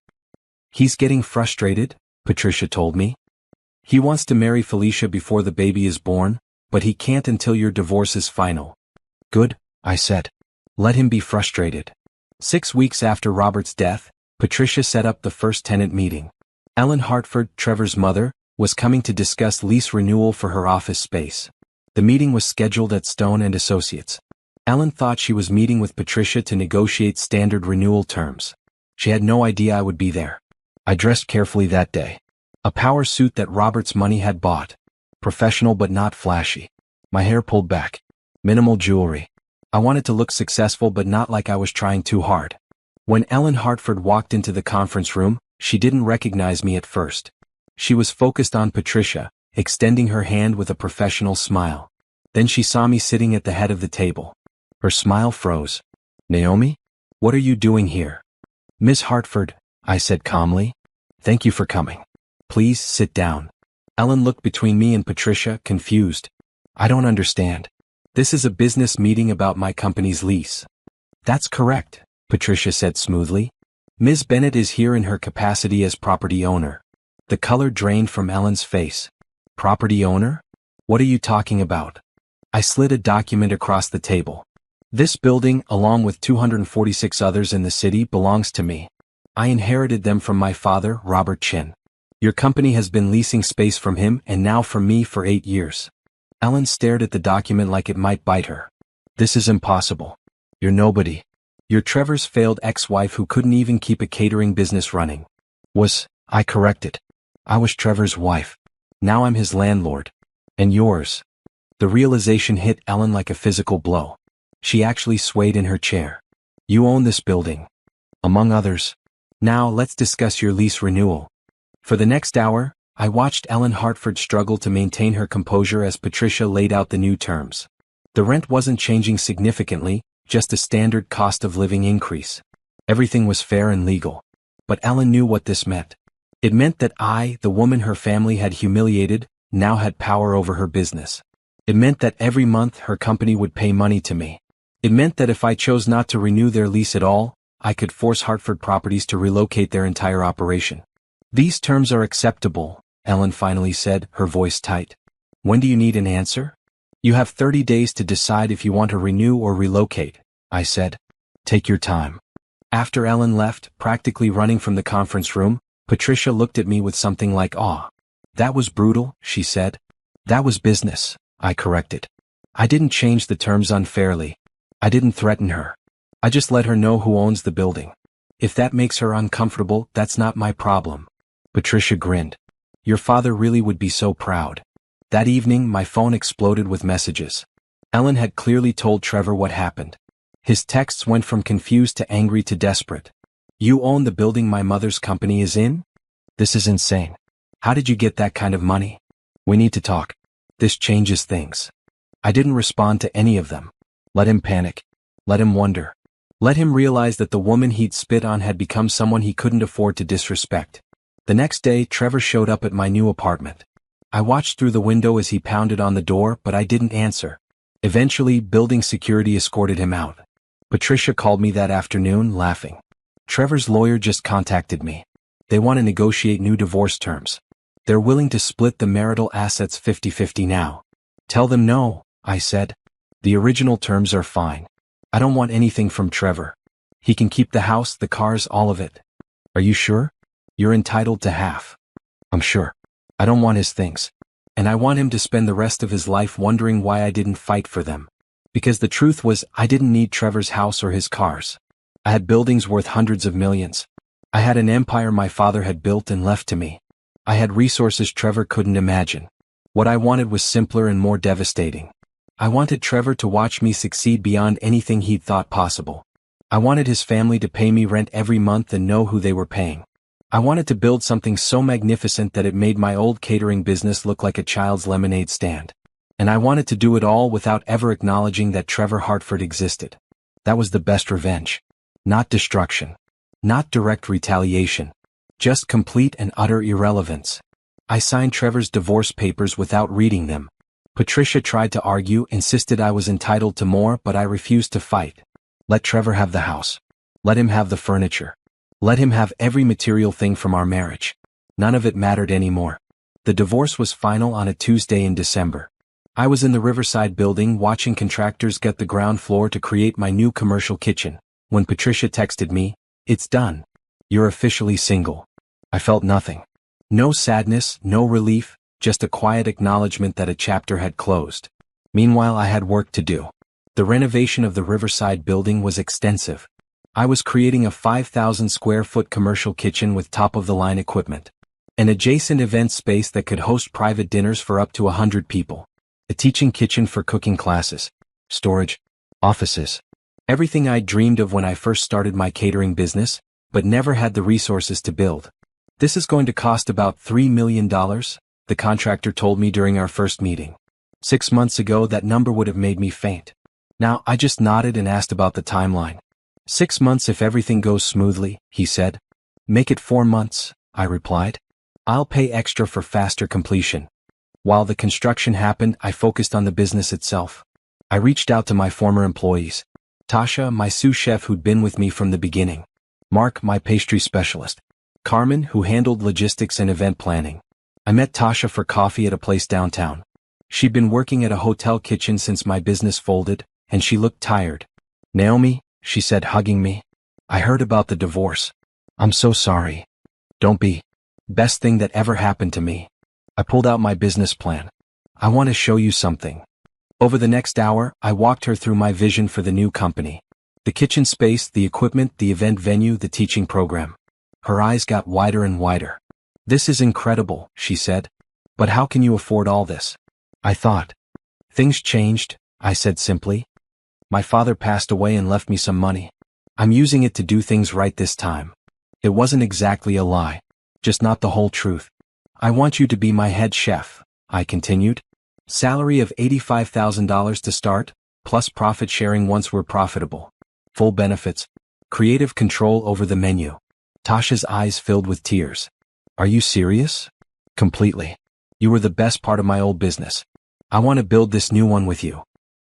He's getting frustrated, Patricia told me. He wants to marry Felicia before the baby is born, but he can't until your divorce is final. Good, I said. Let him be frustrated. 6 weeks after Robert's death, Patricia set up the first tenant meeting. Ellen Hartford, Trevor's mother, was coming to discuss lease renewal for her office space. The meeting was scheduled at Stone and Associates. Ellen thought she was meeting with Patricia to negotiate standard renewal terms. She had no idea I would be there. I dressed carefully that day. A power suit that Robert's money had bought. Professional but not flashy. My hair pulled back. Minimal jewelry. I wanted to look successful but not like I was trying too hard. When Ellen Hartford walked into the conference room, she didn't recognize me at first. She was focused on Patricia, extending her hand with a professional smile. Then she saw me sitting at the head of the table. Her smile froze. Naomi? What are you doing here? Miss Hartford, I said calmly. Thank you for coming. Please sit down. Ellen looked between me and Patricia, confused. I don't understand. This is a business meeting about my company's lease. That's correct, Patricia said smoothly. Ms. Bennett is here in her capacity as property owner. The color drained from Ellen's face. Property owner? What are you talking about? I slid a document across the table. This building, along with 246 others in the city, belongs to me. I inherited them from my father, Robert Chin. Your company has been leasing space from him and now from me for 8 years. Ellen stared at the document like it might bite her. This is impossible. You're nobody. You're Trevor's failed ex-wife who couldn't even keep a catering business running. I corrected. I was Trevor's wife. Now I'm his landlord. And yours. The realization hit Ellen like a physical blow. She actually swayed in her chair. You own this building. Among others. Now let's discuss your lease renewal. For the next hour, I watched Ellen Hartford struggle to maintain her composure as Patricia laid out the new terms. The rent wasn't changing significantly, just a standard cost of living increase. Everything was fair and legal. But Ellen knew what this meant. It meant that I, the woman her family had humiliated, now had power over her business. It meant that every month her company would pay money to me. It meant that if I chose not to renew their lease at all, I could force Hartford Properties to relocate their entire operation. These terms are acceptable, Ellen finally said, her voice tight. When do you need an answer? You have 30 days to decide if you want to renew or relocate, I said. Take your time. After Ellen left, practically running from the conference room, Patricia looked at me with something like awe. That was brutal, she said. That was business, I corrected. I didn't change the terms unfairly. I didn't threaten her. I just let her know who owns the building. If that makes her uncomfortable, that's not my problem. Patricia grinned. Your father really would be so proud. That evening, my phone exploded with messages. Ellen had clearly told Trevor what happened. His texts went from confused to angry to desperate. You own the building my mother's company is in? This is insane. How did you get that kind of money? We need to talk. This changes things. I didn't respond to any of them. Let him panic. Let him wonder. Let him realize that the woman he'd spit on had become someone he couldn't afford to disrespect. The next day, Trevor showed up at my new apartment. I watched through the window as he pounded on the door, but I didn't answer. Eventually, building security escorted him out. Patricia called me that afternoon, laughing. Trevor's lawyer just contacted me. They want to negotiate new divorce terms. They're willing to split the marital assets 50-50 now. Tell them no, I said. The original terms are fine. I don't want anything from Trevor. He can keep the house, the cars, all of it. Are you sure? You're entitled to half. I'm sure. I don't want his things. And I want him to spend the rest of his life wondering why I didn't fight for them. Because the truth was, I didn't need Trevor's house or his cars. I had buildings worth hundreds of millions. I had an empire my father had built and left to me. I had resources Trevor couldn't imagine. What I wanted was simpler and more devastating. I wanted Trevor to watch me succeed beyond anything he'd thought possible. I wanted his family to pay me rent every month and know who they were paying. I wanted to build something so magnificent that it made my old catering business look like a child's lemonade stand. And I wanted to do it all without ever acknowledging that Trevor Hartford existed. That was the best revenge. Not destruction. Not direct retaliation. Just complete and utter irrelevance. I signed Trevor's divorce papers without reading them. Patricia tried to argue, insisted I was entitled to more, but I refused to fight. Let Trevor have the house. Let him have the furniture. Let him have every material thing from our marriage. None of it mattered anymore. The divorce was final on a Tuesday in December. I was in the Riverside building watching contractors get the ground floor to create my new commercial kitchen, when Patricia texted me, "It's done. You're officially single." I felt nothing. No sadness, no relief, just a quiet acknowledgement that a chapter had closed. Meanwhile, I had work to do. The renovation of the Riverside building was extensive. I was creating a 5,000 square foot commercial kitchen with top-of-the-line equipment. An adjacent event space that could host private dinners for up to 100 people. A teaching kitchen for cooking classes. Storage. Offices. Everything I dreamed of when I first started my catering business, but never had the resources to build. This is going to cost about $3 million, the contractor told me during our first meeting. 6 months ago, that number would have made me faint. Now, I just nodded and asked about the timeline. 6 months if everything goes smoothly, he said. Make it 4 months, I replied. I'll pay extra for faster completion. While the construction happened, I focused on the business itself. I reached out to my former employees. Tasha, my sous chef who'd been with me from the beginning. Mark, my pastry specialist. Carmen, who handled logistics and event planning. I met Tasha for coffee at a place downtown. She'd been working at a hotel kitchen since my business folded, and she looked tired. Naomi, she said, hugging me. I heard about the divorce. I'm so sorry. Don't be. Best thing that ever happened to me. I pulled out my business plan. I want to show you something. Over the next hour, I walked her through my vision for the new company. The kitchen space, the equipment, the event venue, the teaching program. Her eyes got wider and wider. This is incredible, she said. But how can you afford all this? I thought. Things changed, I said simply. My father passed away and left me some money. I'm using it to do things right this time. It wasn't exactly a lie. Just not the whole truth. I want you to be my head chef, I continued. Salary of $85,000 to start, plus profit sharing once we're profitable. Full benefits. Creative control over the menu. Tasha's eyes filled with tears. Are you serious? Completely. You were the best part of my old business. I want to build this new one with you.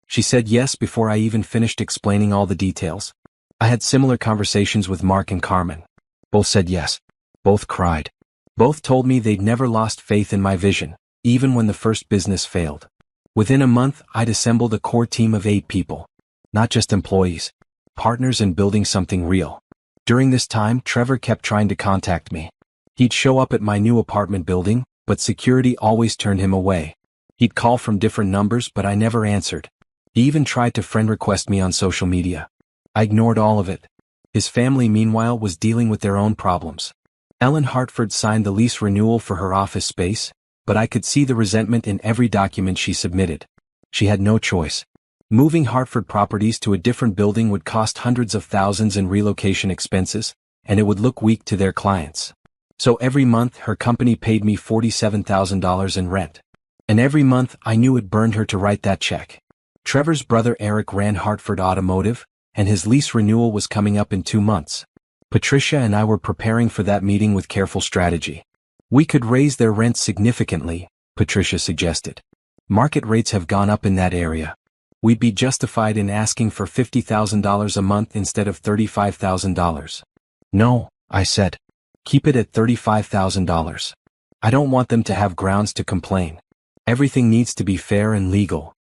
She said yes before I even finished explaining all the details. I had similar conversations with Mark and Carmen. Both said yes. Both cried. Both told me they'd never lost faith in my vision, even when the first business failed. Within a month, I'd assembled a core team of 8 people. Not just employees. Partners in building something real. During this time, Trevor kept trying to contact me. He'd show up at my new apartment building, but security always turned him away. He'd call from different numbers, but I never answered. He even tried to friend request me on social media. I ignored all of it. His family, meanwhile, was dealing with their own problems. Ellen Hartford signed the lease renewal for her office space, but I could see the resentment in every document she submitted. She had no choice. Moving Hartford properties to a different building would cost hundreds of thousands in relocation expenses, and it would look weak to their clients. So every month her company paid me $47,000 in rent. And every month I knew it burned her to write that check. Trevor's brother Eric ran Hartford Automotive, and his lease renewal was coming up in 2 months. Patricia and I were preparing for that meeting with careful strategy. We could raise their rent significantly, Patricia suggested. Market rates have gone up in that area. We'd be justified in asking for $50,000 a month instead of $35,000. No, I said. Keep it at $35,000. I don't want them to have grounds to complain. Everything needs to be fair and legal.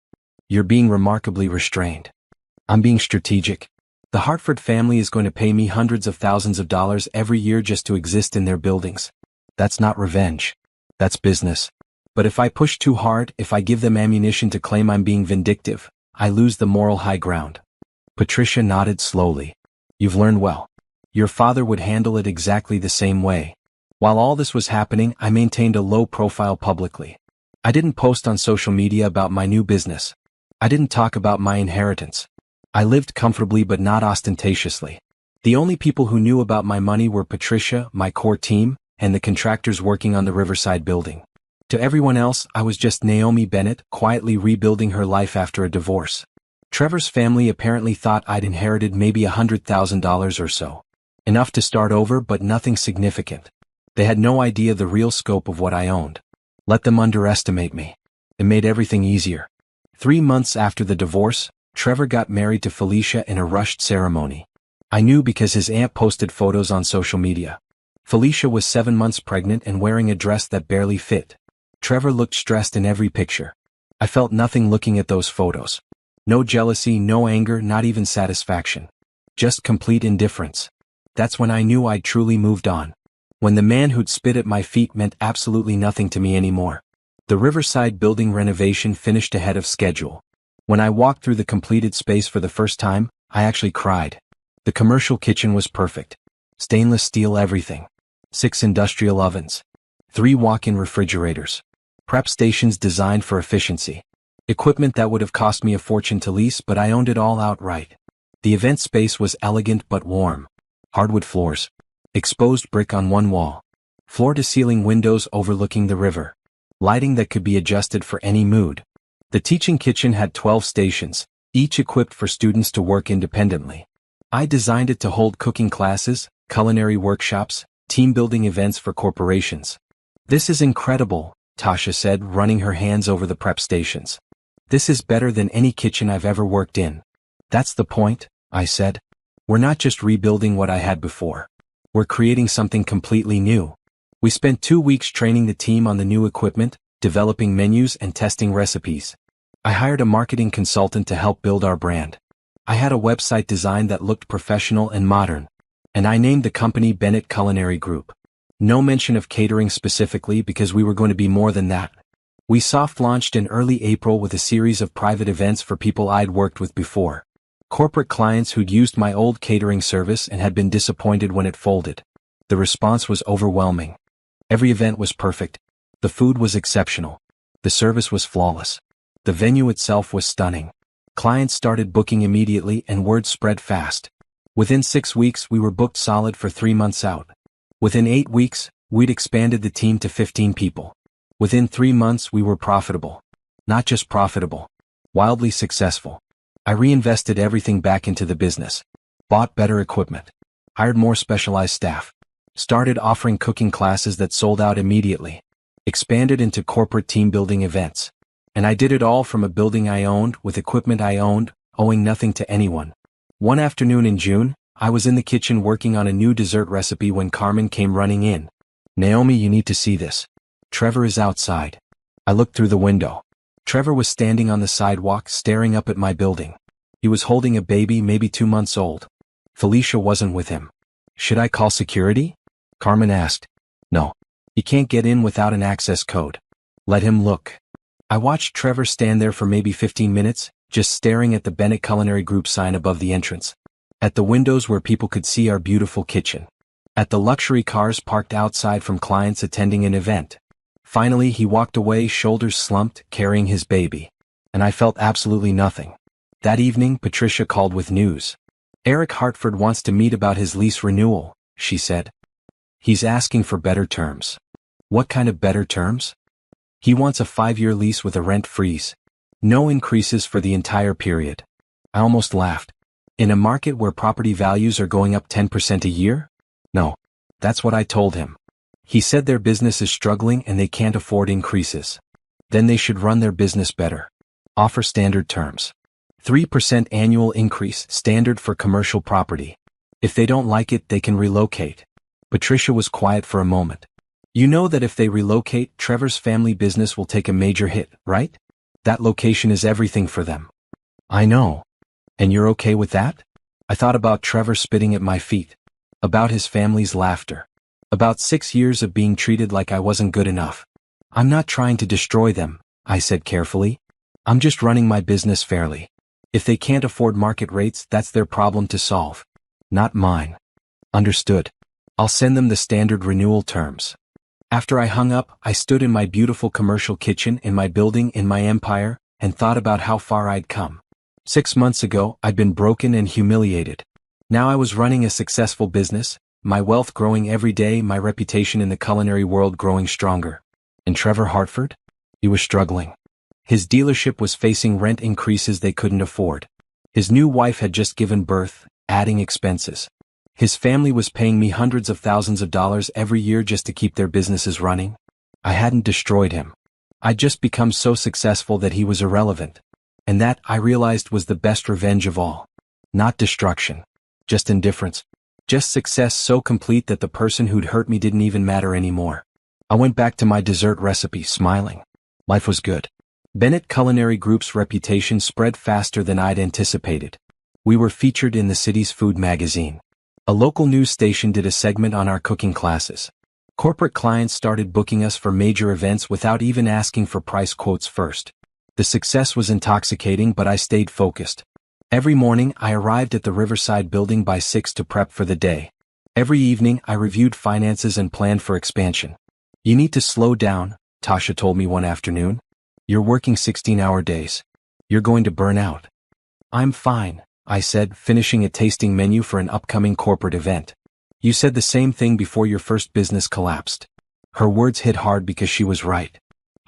You're being remarkably restrained. I'm being strategic. The Hartford family is going to pay me hundreds of thousands of dollars every year just to exist in their buildings. That's not revenge. That's business. But if I push too hard, if I give them ammunition to claim I'm being vindictive, I lose the moral high ground. Patricia nodded slowly. You've learned well. Your father would handle it exactly the same way. While all this was happening, I maintained a low profile publicly. I didn't post on social media about my new business. I didn't talk about my inheritance. I lived comfortably but not ostentatiously. The only people who knew about my money were Patricia, my core team, and the contractors working on the Riverside building. To everyone else, I was just Naomi Bennett, quietly rebuilding her life after a divorce. Trevor's family apparently thought I'd inherited maybe $100,000 or so. Enough to start over, but nothing significant. They had no idea the real scope of what I owned. Let them underestimate me. It made everything easier. 3 months after the divorce, Trevor got married to Felicia in a rushed ceremony. I knew because his aunt posted photos on social media. Felicia was 7 months pregnant and wearing a dress that barely fit. Trevor looked stressed in every picture. I felt nothing looking at those photos. No jealousy, no anger, not even satisfaction. Just complete indifference. That's when I knew I'd truly moved on. When the man who'd spit at my feet meant absolutely nothing to me anymore. The Riverside building renovation finished ahead of schedule. When I walked through the completed space for the first time, I actually cried. The commercial kitchen was perfect. Stainless steel everything. 6 industrial ovens. 3 walk-in refrigerators. Prep stations designed for efficiency. Equipment that would have cost me a fortune to lease, but I owned it all outright. The event space was elegant but warm. Hardwood floors. Exposed brick on one wall. Floor-to-ceiling windows overlooking the river. Lighting that could be adjusted for any mood. The teaching kitchen had 12 stations, each equipped for students to work independently. I designed it to hold cooking classes, culinary workshops, team-building events for corporations. This is incredible, Tasha said, running her hands over the prep stations. This is better than any kitchen I've ever worked in. That's the point, I said. We're not just rebuilding what I had before. We're creating something completely new. We spent 2 weeks training the team on the new equipment, developing menus and testing recipes. I hired a marketing consultant to help build our brand. I had a website design that looked professional and modern. And I named the company Bennett Culinary Group. No mention of catering specifically because we were going to be more than that. We soft-launched in early April with a series of private events for people I'd worked with before. Corporate clients who'd used my old catering service and had been disappointed when it folded. The response was overwhelming. Every event was perfect. The food was exceptional. The service was flawless. The venue itself was stunning. Clients started booking immediately and word spread fast. Within 6 weeks we were booked solid for 3 months out. Within 8 weeks, we'd expanded the team to 15 people. Within 3 months we were profitable. Not just profitable. Wildly successful. I reinvested everything back into the business. Bought better equipment. Hired more specialized staff. Started offering cooking classes that sold out immediately. Expanded into corporate team-building events. And I did it all from a building I owned, with equipment I owned, owing nothing to anyone. One afternoon in June, I was in the kitchen working on a new dessert recipe when Carmen came running in. "Naomi, you need to see this. Trevor is outside." I looked through the window. Trevor was standing on the sidewalk staring up at my building. He was holding a baby, maybe 2 months old. Felicia wasn't with him. "Should I call security?" Carmen asked. "No. He can't get in without an access code. Let him look." I watched Trevor stand there for maybe 15 minutes, just staring at the Bennett Culinary Group sign above the entrance. At the windows where people could see our beautiful kitchen. At the luxury cars parked outside from clients attending an event. Finally, he walked away, shoulders slumped, carrying his baby. And I felt absolutely nothing. That evening, Patricia called with news. "Eric Hartford wants to meet about his lease renewal," she said. "He's asking for better terms." "What kind of better terms?" "He wants a 5-year lease with a rent freeze. No increases for the entire period." I almost laughed. In a market where property values are going up 10% a year? No. That's what I told him. He said their business is struggling and they can't afford increases. Then they should run their business better. Offer standard terms. 3% annual increase, standard for commercial property. If they don't like it, they can relocate. Patricia was quiet for a moment. "You know that if they relocate, Trevor's family business will take a major hit, right? That location is everything for them." "I know. And you're okay with that?" I thought about Trevor spitting at my feet. About his family's laughter. About 6 years of being treated like I wasn't good enough. "I'm not trying to destroy them," I said carefully. "I'm just running my business fairly. If they can't afford market rates, that's their problem to solve. Not mine." "Understood. I'll send them the standard renewal terms." After I hung up, I stood in my beautiful commercial kitchen in my building in my empire, and thought about how far I'd come. 6 months ago, I'd been broken and humiliated. Now I was running a successful business, my wealth growing every day, my reputation in the culinary world growing stronger. And Trevor Hartford? He was struggling. His dealership was facing rent increases they couldn't afford. His new wife had just given birth, adding expenses. His family was paying me hundreds of thousands of dollars every year just to keep their businesses running. I hadn't destroyed him. I'd just become so successful that he was irrelevant. And that, I realized, was the best revenge of all. Not destruction. Just indifference. Just success so complete that the person who'd hurt me didn't even matter anymore. I went back to my dessert recipe, smiling. Life was good. Bennett Culinary Group's reputation spread faster than I'd anticipated. We were featured in the city's food magazine. A local news station did a segment on our cooking classes. Corporate clients started booking us for major events without even asking for price quotes first. The success was intoxicating, but I stayed focused. Every morning, I arrived at the Riverside building by 6 to prep for the day. Every evening, I reviewed finances and planned for expansion. "You need to slow down," Tasha told me one afternoon. "You're working 16-hour days. You're going to burn out." "I'm fine," I said, finishing a tasting menu for an upcoming corporate event. "You said the same thing before your first business collapsed." Her words hit hard because she was right.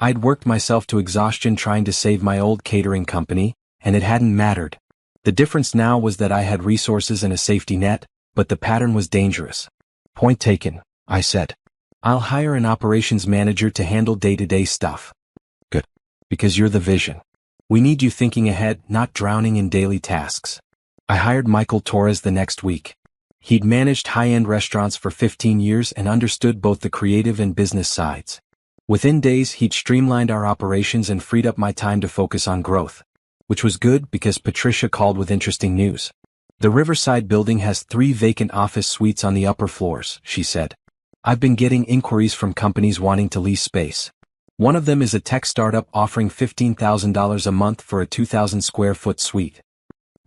I'd worked myself to exhaustion trying to save my old catering company, and it hadn't mattered. The difference now was that I had resources and a safety net, but the pattern was dangerous. "Point taken," I said. "I'll hire an operations manager to handle day-to-day stuff." "Good. Because you're the vision. We need you thinking ahead, not drowning in daily tasks." I hired Michael Torres the next week. He'd managed high-end restaurants for 15 years and understood both the creative and business sides. Within days, he'd streamlined our operations and freed up my time to focus on growth. Which was good because Patricia called with interesting news. "The Riverside building has 3 vacant office suites on the upper floors," she said. "I've been getting inquiries from companies wanting to lease space. One of them is a tech startup offering $15,000 a month for a 2,000 square foot suite."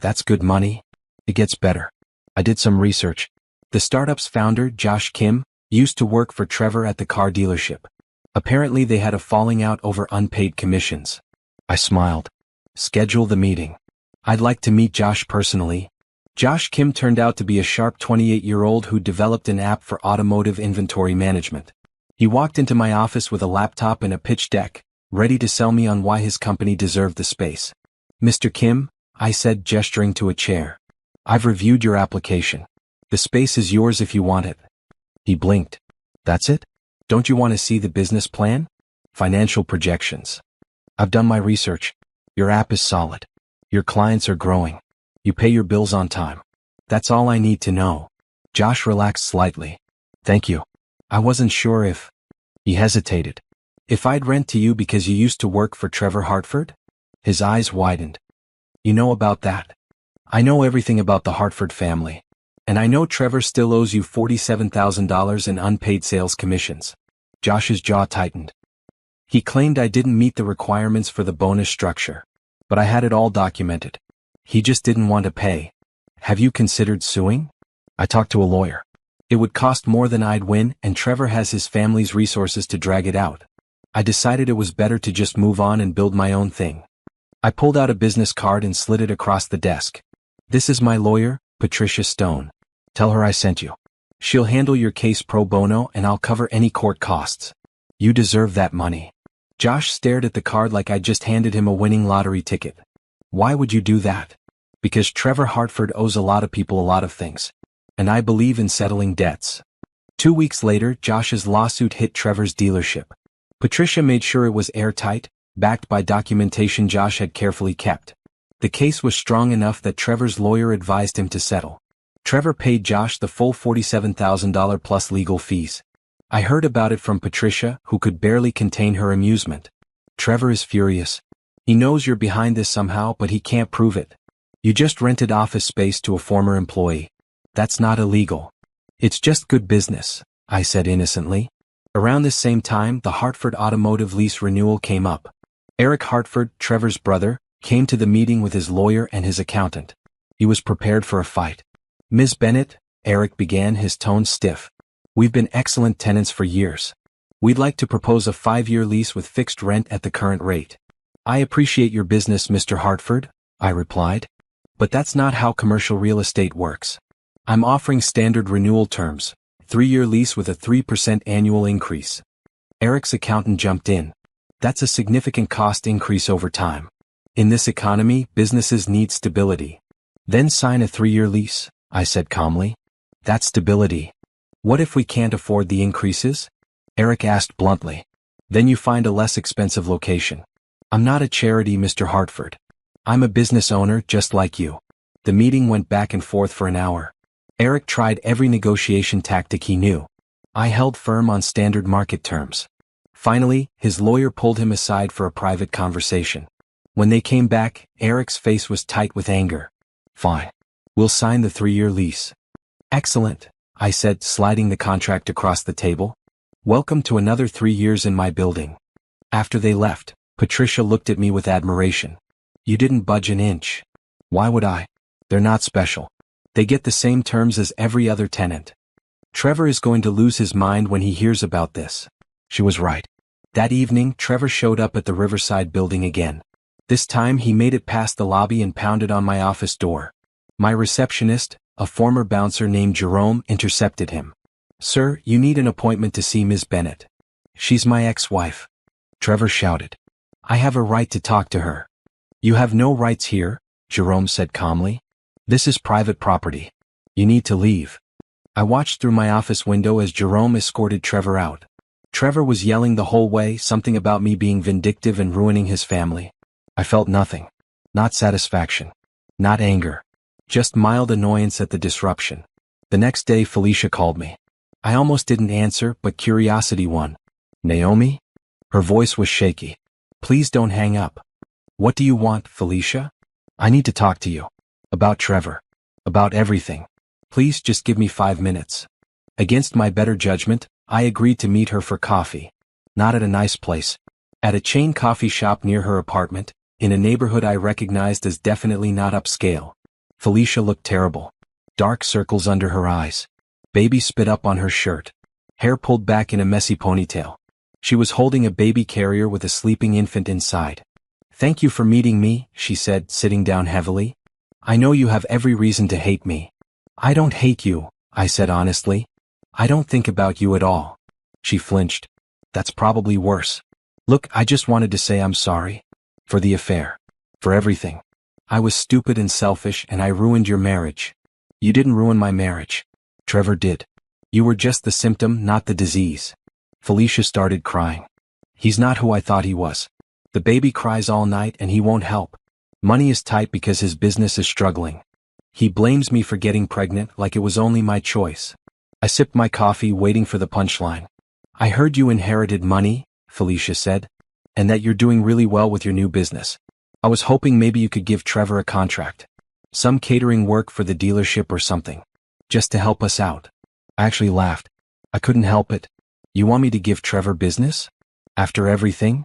"That's good money." "It gets better." I did some research. The startup's founder, Josh Kim, used to work for Trevor at the car dealership. Apparently they had a falling out over unpaid commissions. I smiled. "Schedule the meeting. I'd like to meet Josh personally." Josh Kim turned out to be a sharp 28-year-old who developed an app for automotive inventory management. He walked into my office with a laptop and a pitch deck, ready to sell me on why his company deserved the space. "Mr. Kim," I said, gesturing to a chair. "I've reviewed your application. The space is yours if you want it." He blinked. "That's it? Don't you want to see the business plan? Financial projections?" "I've done my research. Your app is solid. Your clients are growing. You pay your bills on time. That's all I need to know. Josh relaxed slightly. Thank you. I wasn't sure if... He hesitated. If I'd rent to you because you used to work for Trevor Hartford? His eyes widened. You know about that? I know everything about the Hartford family. And I know Trevor still owes you $47,000 in unpaid sales commissions. Josh's jaw tightened. He claimed I didn't meet the requirements for the bonus structure. But I had it all documented. He just didn't want to pay. Have you considered suing? I talked to a lawyer. It would cost more than I'd win, and Trevor has his family's resources to drag it out. I decided it was better to just move on and build my own thing. I pulled out a business card and slid it across the desk. This is my lawyer, Patricia Stone. Tell her I sent you. She'll handle your case pro bono and I'll cover any court costs. You deserve that money. Josh stared at the card like I'd just handed him a winning lottery ticket. Why would you do that? Because Trevor Hartford owes a lot of people a lot of things. And I believe in settling debts. 2 weeks later, Josh's lawsuit hit Trevor's dealership. Patricia made sure it was airtight, backed by documentation Josh had carefully kept. The case was strong enough that Trevor's lawyer advised him to settle. Trevor paid Josh the full $47,000 plus legal fees. I heard about it from Patricia, who could barely contain her amusement. Trevor is furious. He knows you're behind this somehow, but he can't prove it. You just rented office space to a former employee. That's not illegal. It's just good business, I said innocently. Around this same time, the Hartford automotive lease renewal came up. Eric Hartford, Trevor's brother, came to the meeting with his lawyer and his accountant. He was prepared for a fight. Ms. Bennett, Eric began, his tone stiff. We've been excellent tenants for years. We'd like to propose a 5-year lease with fixed rent at the current rate. I appreciate your business, Mr. Hartford, I replied. But that's not how commercial real estate works. I'm offering standard renewal terms, 3-year lease with a 3% annual increase. Eric's accountant jumped in. That's a significant cost increase over time. In this economy, businesses need stability. Then sign a 3-year lease, I said calmly. That's stability. What if we can't afford the increases? Eric asked bluntly. Then you find a less expensive location. I'm not a charity, Mr. Hartford. I'm a business owner just like you. The meeting went back and forth for an hour. Eric tried every negotiation tactic he knew. I held firm on standard market terms. Finally, his lawyer pulled him aside for a private conversation. When they came back, Eric's face was tight with anger. Fine. We'll sign the 3-year lease. Excellent, I said, sliding the contract across the table. Welcome to another 3 years in my building. After they left, Patricia looked at me with admiration. You didn't budge an inch. Why would I? They're not special. They get the same terms as every other tenant. Trevor is going to lose his mind when he hears about this. She was right. That evening, Trevor showed up at the Riverside building again. This time he made it past the lobby and pounded on my office door. My receptionist, a former bouncer named Jerome, intercepted him. Sir, you need an appointment to see Ms. Bennett. She's my ex-wife. Trevor shouted. I have a right to talk to her. You have no rights here, Jerome said calmly. This is private property. You need to leave. I watched through my office window as Jerome escorted Trevor out. Trevor was yelling the whole way, something about me being vindictive and ruining his family. I felt nothing. Not satisfaction. Not anger. Just mild annoyance at the disruption. The next day Felicia called me. I almost didn't answer, but curiosity won. Naomi? Her voice was shaky. Please don't hang up. What do you want, Felicia? I need to talk to you. About Trevor. About everything. Please just give me 5 minutes. Against my better judgment, I agreed to meet her for coffee. Not at a nice place. At a chain coffee shop near her apartment, in a neighborhood I recognized as definitely not upscale. Felicia looked terrible. Dark circles under her eyes. Baby spit up on her shirt. Hair pulled back in a messy ponytail. She was holding a baby carrier with a sleeping infant inside. Thank you for meeting me, she said, sitting down heavily. I know you have every reason to hate me. I don't hate you, I said honestly. I don't think about you at all. She flinched. That's probably worse. Look, I just wanted to say I'm sorry. For the affair. For everything. I was stupid and selfish and I ruined your marriage. You didn't ruin my marriage. Trevor did. You were just the symptom, not the disease. Felicia started crying. He's not who I thought he was. The baby cries all night and he won't help. Money is tight because his business is struggling. He blames me for getting pregnant like it was only my choice. I sipped my coffee waiting for the punchline. I heard you inherited money, Felicia said, and that you're doing really well with your new business. I was hoping maybe you could give Trevor a contract. Some catering work for the dealership or something. Just to help us out. I actually laughed. I couldn't help it. You want me to give Trevor business? After everything?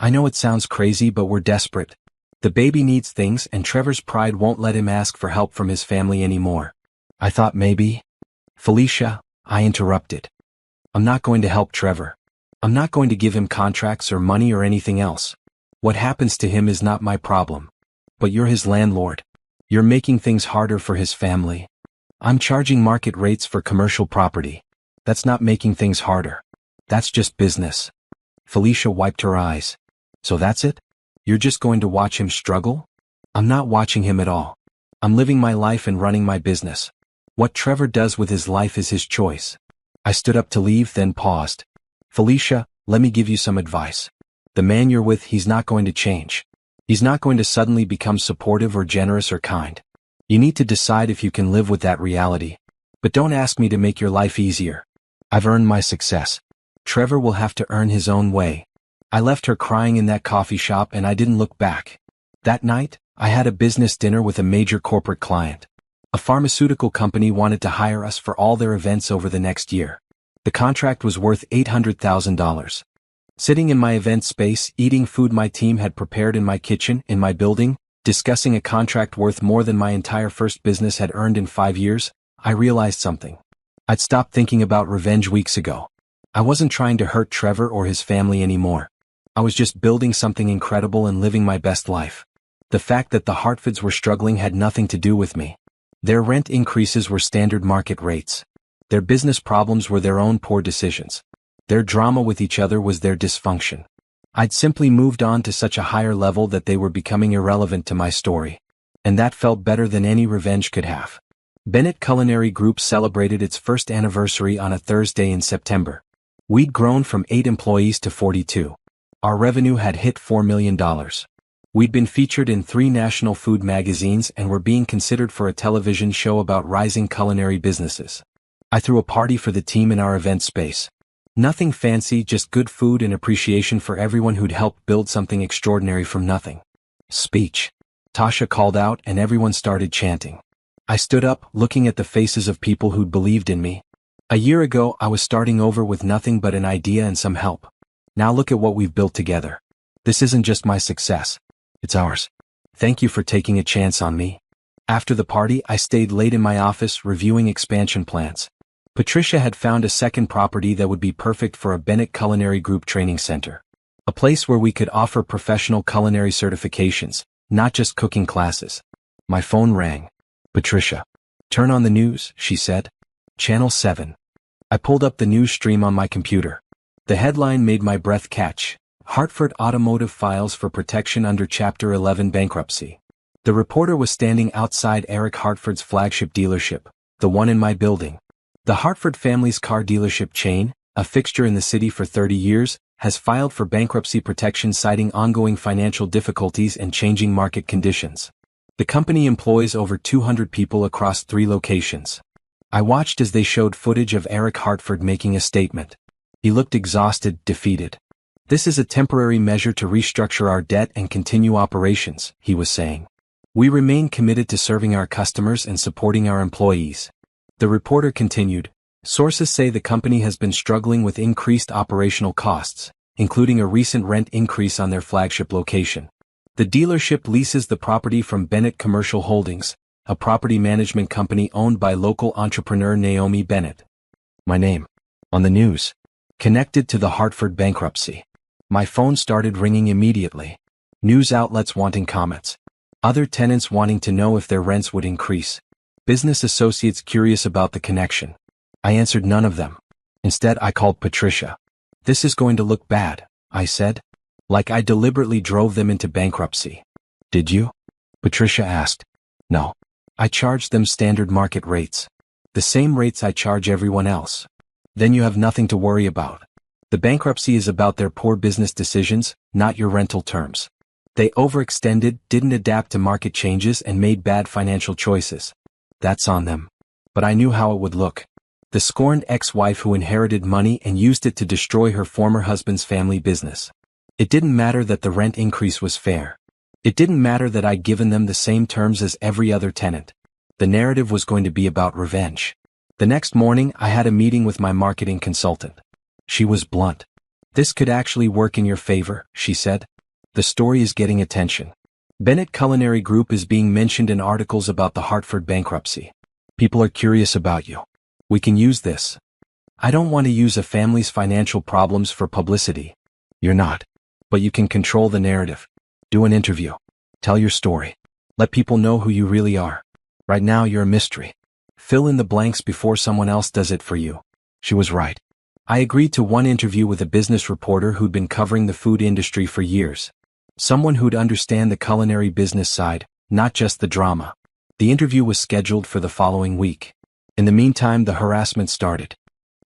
I know it sounds crazy, but we're desperate. The baby needs things and Trevor's pride won't let him ask for help from his family anymore. I thought maybe. Felicia, I interrupted. I'm not going to help Trevor. I'm not going to give him contracts or money or anything else. What happens to him is not my problem. But you're his landlord. You're making things harder for his family. I'm charging market rates for commercial property. That's not making things harder. That's just business. Felicia wiped her eyes. So that's it? You're just going to watch him struggle? I'm not watching him at all. I'm living my life and running my business. What Trevor does with his life is his choice. I stood up to leave, then paused. Felicia, let me give you some advice. The man you're with, he's not going to change. He's not going to suddenly become supportive or generous or kind. You need to decide if you can live with that reality. But don't ask me to make your life easier. I've earned my success. Trevor will have to earn his own way. I left her crying in that coffee shop and I didn't look back. That night, I had a business dinner with a major corporate client. A pharmaceutical company wanted to hire us for all their events over the next year. The contract was worth $800,000. Sitting in my event space, eating food my team had prepared in my kitchen, in my building, discussing a contract worth more than my entire first business had earned in 5 years, I realized something. I'd stopped thinking about revenge weeks ago. I wasn't trying to hurt Trevor or his family anymore. I was just building something incredible and living my best life. The fact that the Hartfords were struggling had nothing to do with me. Their rent increases were standard market rates. Their business problems were their own poor decisions. Their drama with each other was their dysfunction. I'd simply moved on to such a higher level that they were becoming irrelevant to my story. And that felt better than any revenge could have. Bennett Culinary Group celebrated its first anniversary on a Thursday in September. We'd grown from 8 employees to 42. Our revenue had hit $4 million. We'd been featured in 3 national food magazines and were being considered for a television show about rising culinary businesses. I threw a party for the team in our event space. Nothing fancy, just good food and appreciation for everyone who'd helped build something extraordinary from nothing. Speech. Tasha called out and everyone started chanting. I stood up, looking at the faces of people who'd believed in me. A year ago, I was starting over with nothing but an idea and some help. Now look at what we've built together. This isn't just my success. It's ours. Thank you for taking a chance on me. After the party, I stayed late in my office reviewing expansion plans. Patricia had found a second property that would be perfect for a Bennett Culinary Group training center. A place where we could offer professional culinary certifications, not just cooking classes. My phone rang. Patricia. Turn on the news, she said. Channel 7. I pulled up the news stream on my computer. The headline made my breath catch. Hartford Automotive files for protection under Chapter 11 bankruptcy. The reporter was standing outside Eric Hartford's flagship dealership, the one in my building. The Hartford family's car dealership chain, a fixture in the city for 30 years, has filed for bankruptcy protection citing ongoing financial difficulties and changing market conditions. The company employs over 200 people across 3 locations. I watched as they showed footage of Eric Hartford making a statement. He looked exhausted, defeated. This is a temporary measure to restructure our debt and continue operations, he was saying. We remain committed to serving our customers and supporting our employees. The reporter continued, sources say the company has been struggling with increased operational costs, including a recent rent increase on their flagship location. The dealership leases the property from Bennett Commercial Holdings, a property management company owned by local entrepreneur Naomi Bennett. My name. On the news. Connected to the Hartford bankruptcy. My phone started ringing immediately. News outlets wanting comments. Other tenants wanting to know if their rents would increase. Business associates curious about the connection. I answered none of them. Instead, I called Patricia. This is going to look bad, I said. Like I deliberately drove them into bankruptcy. Did you? Patricia asked. No. I charged them standard market rates. The same rates I charge everyone else. Then you have nothing to worry about. The bankruptcy is about their poor business decisions, not your rental terms. They overextended, didn't adapt to market changes and made bad financial choices. That's on them. But I knew how it would look. The scorned ex-wife who inherited money and used it to destroy her former husband's family business. It didn't matter that the rent increase was fair. It didn't matter that I'd given them the same terms as every other tenant. The narrative was going to be about revenge. The next morning, I had a meeting with my marketing consultant. She was blunt. "This could actually work in your favor," she said. "The story is getting attention. Bennett Culinary Group is being mentioned in articles about the Hartford bankruptcy. People are curious about you. We can use this. I don't want to use a family's financial problems for publicity. You're not. But you can control the narrative. Do an interview. Tell your story. Let people know who you really are. Right now you're a mystery. Fill in the blanks before someone else does it for you." She was right. I agreed to one interview with a business reporter who'd been covering the food industry for years. Someone who'd understand the culinary business side, not just the drama. The interview was scheduled for the following week. In the meantime, the harassment started.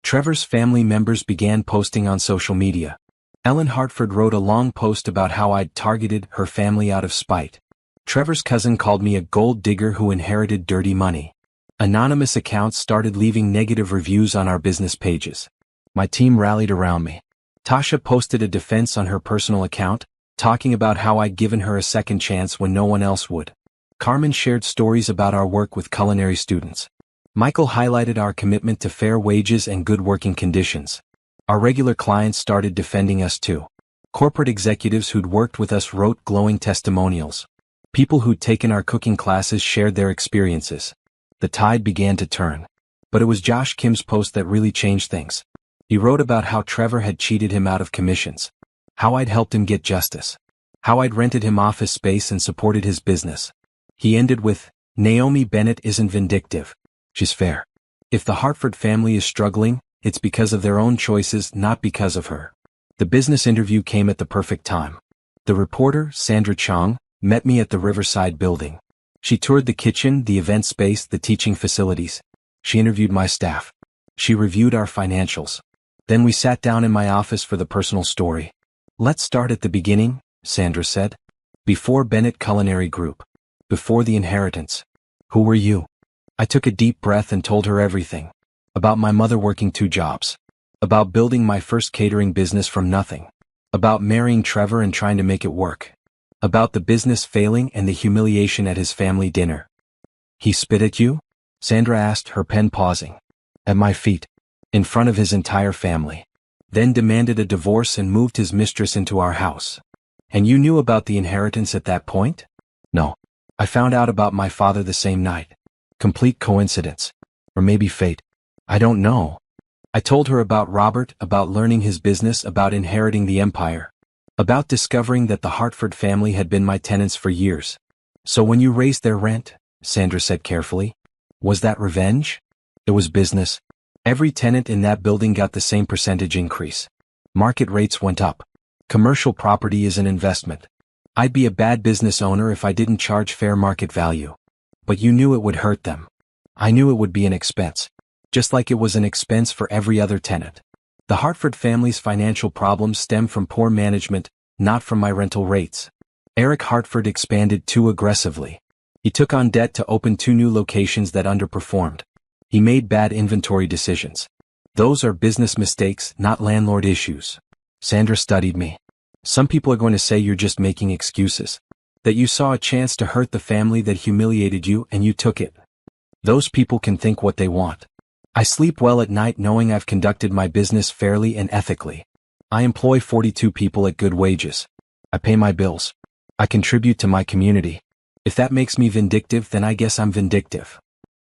Trevor's family members began posting on social media. Ellen Hartford wrote a long post about how I'd targeted her family out of spite. Trevor's cousin called me a gold digger who inherited dirty money. Anonymous accounts started leaving negative reviews on our business pages. My team rallied around me. Tasha posted a defense on her personal account, talking about how I'd given her a second chance when no one else would. Carmen shared stories about our work with culinary students. Michael highlighted our commitment to fair wages and good working conditions. Our regular clients started defending us too. Corporate executives who'd worked with us wrote glowing testimonials. People who'd taken our cooking classes shared their experiences. The tide began to turn. But it was Josh Kim's post that really changed things. He wrote about how Trevor had cheated him out of commissions. How I'd helped him get justice. How I'd rented him office space and supported his business. He ended with, "Naomi Bennett isn't vindictive. She's fair. If the Hartford family is struggling, it's because of their own choices, not because of her." The business interview came at the perfect time. The reporter, Sandra Chong, met me at the Riverside building. She toured the kitchen, the event space, the teaching facilities. She interviewed my staff. She reviewed our financials. Then we sat down in my office for the personal story. "Let's start at the beginning," Sandra said. "Before Bennett Culinary Group. Before the inheritance. Who were you?" I took a deep breath and told her everything. About my mother working 2 jobs. About building my first catering business from nothing. About marrying Trevor and trying to make it work. About the business failing and the humiliation at his family dinner. "He spit at you?" Sandra asked, her pen pausing. "At my feet. In front of his entire family. Then demanded a divorce and moved his mistress into our house. And you knew about the inheritance at that point?" "No. I found out about my father the same night. Complete coincidence. Or maybe fate. I don't know." I told her about Robert, about learning his business, about inheriting the empire. About discovering that the Hartford family had been my tenants for years. "So when you raised their rent," Sandra said carefully, "was that revenge?" "It was business. Every tenant in that building got the same percentage increase. Market rates went up. Commercial property is an investment. I'd be a bad business owner if I didn't charge fair market value. But you knew it would hurt them. I knew it would be an expense. Just like it was an expense for every other tenant. The Hartford family's financial problems stem from poor management, not from my rental rates. Eric Hartford expanded too aggressively. He took on debt to open 2 new locations that underperformed. He made bad inventory decisions. Those are business mistakes, not landlord issues. Sandra studied me. Some people are going to say you're just making excuses. That you saw a chance to hurt the family that humiliated you and you took it. Those people can think what they want. I sleep well at night knowing I've conducted my business fairly and ethically. I employ 42 people at good wages. I pay my bills. I contribute to my community. If that makes me vindictive, then I guess I'm vindictive.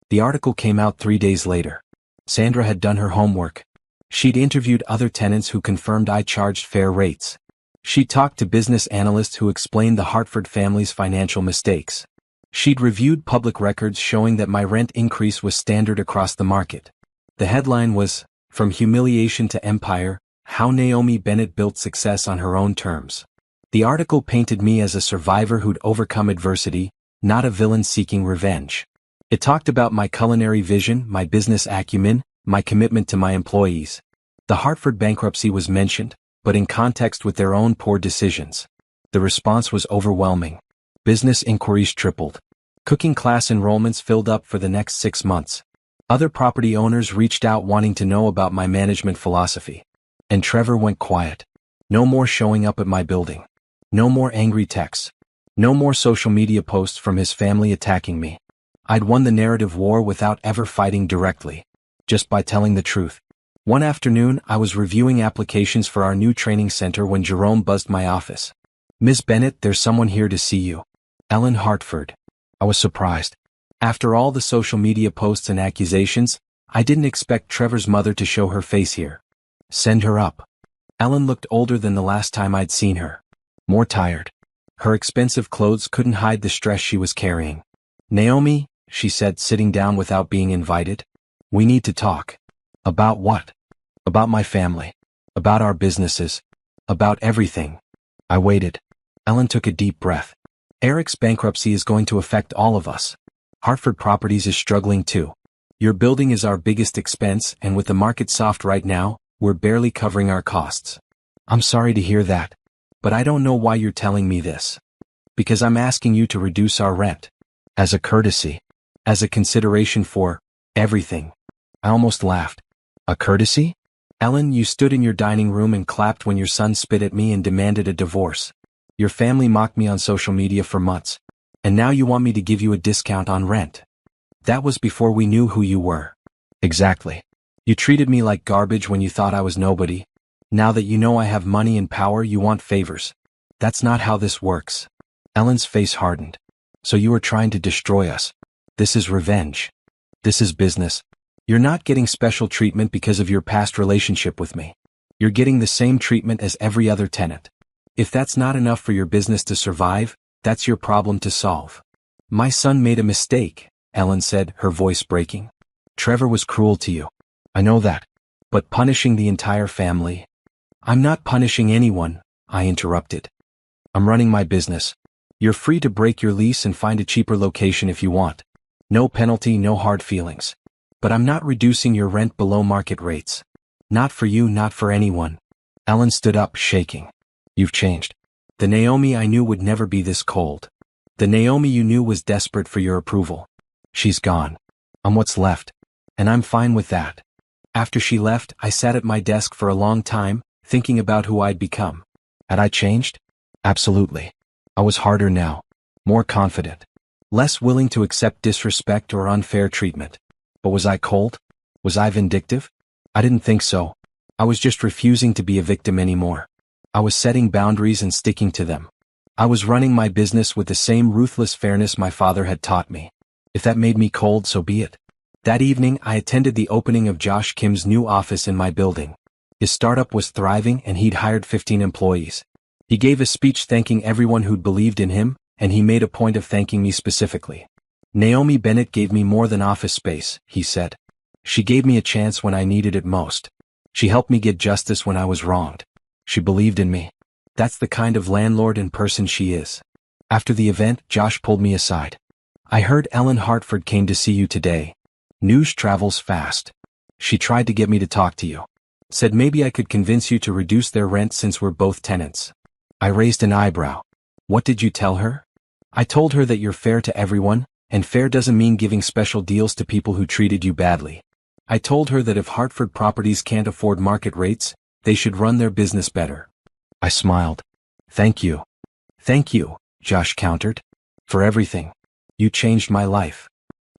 The article came out 3 days later. Sandra had done her homework. She'd interviewed other tenants who confirmed I charged fair rates. She talked to business analysts who explained the Hartford family's financial mistakes. She'd reviewed public records showing that my rent increase was standard across the market. The headline was, "From Humiliation to Empire, How Naomi Bennett Built Success on Her Own Terms." The article painted me as a survivor who'd overcome adversity, not a villain seeking revenge. It talked about my culinary vision, my business acumen, my commitment to my employees. The Hartford bankruptcy was mentioned, but in context with their own poor decisions. The response was overwhelming. Business inquiries tripled. Cooking class enrollments filled up for the next 6 months. Other property owners reached out wanting to know about my management philosophy. And Trevor went quiet. No more showing up at my building. No more angry texts. No more social media posts from his family attacking me. I'd won the narrative war without ever fighting directly. Just by telling the truth. One afternoon, I was reviewing applications for our new training center when Jerome buzzed my office. "Ms. Bennett, there's someone here to see you." Ellen Hartford. I was surprised. After all the social media posts and accusations, I didn't expect Trevor's mother to show her face here. "Send her up." Ellen looked older than the last time I'd seen her. More tired. Her expensive clothes couldn't hide the stress she was carrying. "Naomi," she said, sitting down without being invited. "We need to talk." "About what?" "About my family. About our businesses. About everything." I waited. Ellen took a deep breath. "Eric's bankruptcy is going to affect all of us. Hartford Properties is struggling too. Your building is our biggest expense, and with the market soft right now, we're barely covering our costs." "I'm sorry to hear that. But I don't know why you're telling me this." "Because I'm asking you to reduce our rent. As a courtesy. As a consideration for everything." I almost laughed. "A courtesy?" "Ellen, you stood in your dining room and clapped when your son spit at me and demanded a divorce. Your family mocked me on social media for months. And now you want me to give you a discount on rent. That was before we knew who you were." "Exactly. You treated me like garbage when you thought I was nobody. Now that you know I have money and power, you want favors. That's not how this works." Ellen's face hardened. "So you are trying to destroy us. This is revenge. This is business. You're not getting special treatment because of your past relationship with me. You're getting the same treatment as every other tenant. If that's not enough for your business to survive, that's your problem to solve." "My son made a mistake," Ellen said, her voice breaking. "Trevor was cruel to you. I know that. But punishing the entire family—" "I'm not punishing anyone," I interrupted. "I'm running my business. You're free to break your lease and find a cheaper location if you want. No penalty, no hard feelings. But I'm not reducing your rent below market rates. Not for you, not for anyone." Ellen stood up, shaking. "You've changed. The Naomi I knew would never be this cold. The Naomi you knew was desperate for your approval. She's gone. I'm what's left. And I'm fine with that." After she left, I sat at my desk for a long time, thinking about who I'd become. Had I changed? Absolutely. I was harder now. More confident. Less willing to accept disrespect or unfair treatment. But was I cold? Was I vindictive? I didn't think so. I was just refusing to be a victim anymore. I was setting boundaries and sticking to them. I was running my business with the same ruthless fairness my father had taught me. If that made me cold, so be it. That evening, I attended the opening of Josh Kim's new office in my building. His startup was thriving and he'd hired 15 employees. He gave a speech thanking everyone who'd believed in him, and he made a point of thanking me specifically. "Naomi Bennett gave me more than office space," he said. "She gave me a chance when I needed it most. She helped me get justice when I was wronged. She believed in me. That's the kind of landlord and person she is." After the event, Josh pulled me aside. "I heard Ellen Hartford came to see you today. News travels fast. She tried to get me to talk to you. Said maybe I could convince you to reduce their rent since we're both tenants." I raised an eyebrow. "What did you tell her?" "I told her that you're fair to everyone, and fair doesn't mean giving special deals to people who treated you badly. I told her that if Hartford Properties can't afford market rates, they should run their business better." I smiled. "Thank you." "Thank you," Josh countered. "For everything. You changed my life."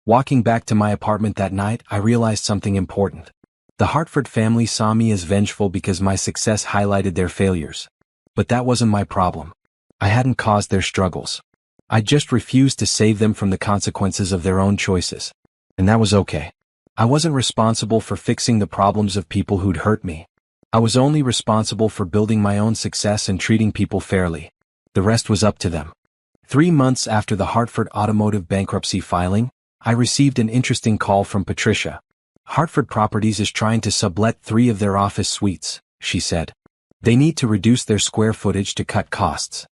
Walking back to my apartment that night, I realized something important. The Hartford family saw me as vengeful because my success highlighted their failures. But that wasn't my problem. I hadn't caused their struggles. I just refused to save them from the consequences of their own choices. And that was okay. I wasn't responsible for fixing the problems of people who'd hurt me. I was only responsible for building my own success and treating people fairly. The rest was up to them. 3 months after the Hartford Automotive bankruptcy filing, I received an interesting call from Patricia. "Hartford Properties is trying to sublet 3 of their office suites," she said. "They need to reduce their square footage to cut costs.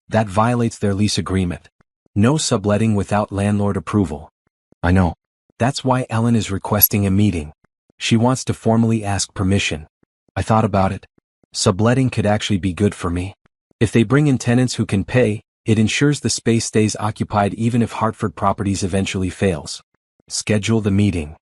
That violates their lease agreement. No subletting without landlord approval." "I know. That's why Ellen is requesting a meeting. She wants to formally ask permission." I thought about it. Subletting could actually be good for me. If they bring in tenants who can pay, It ensures the space stays occupied even if Hartford Properties eventually fails. Schedule the meeting.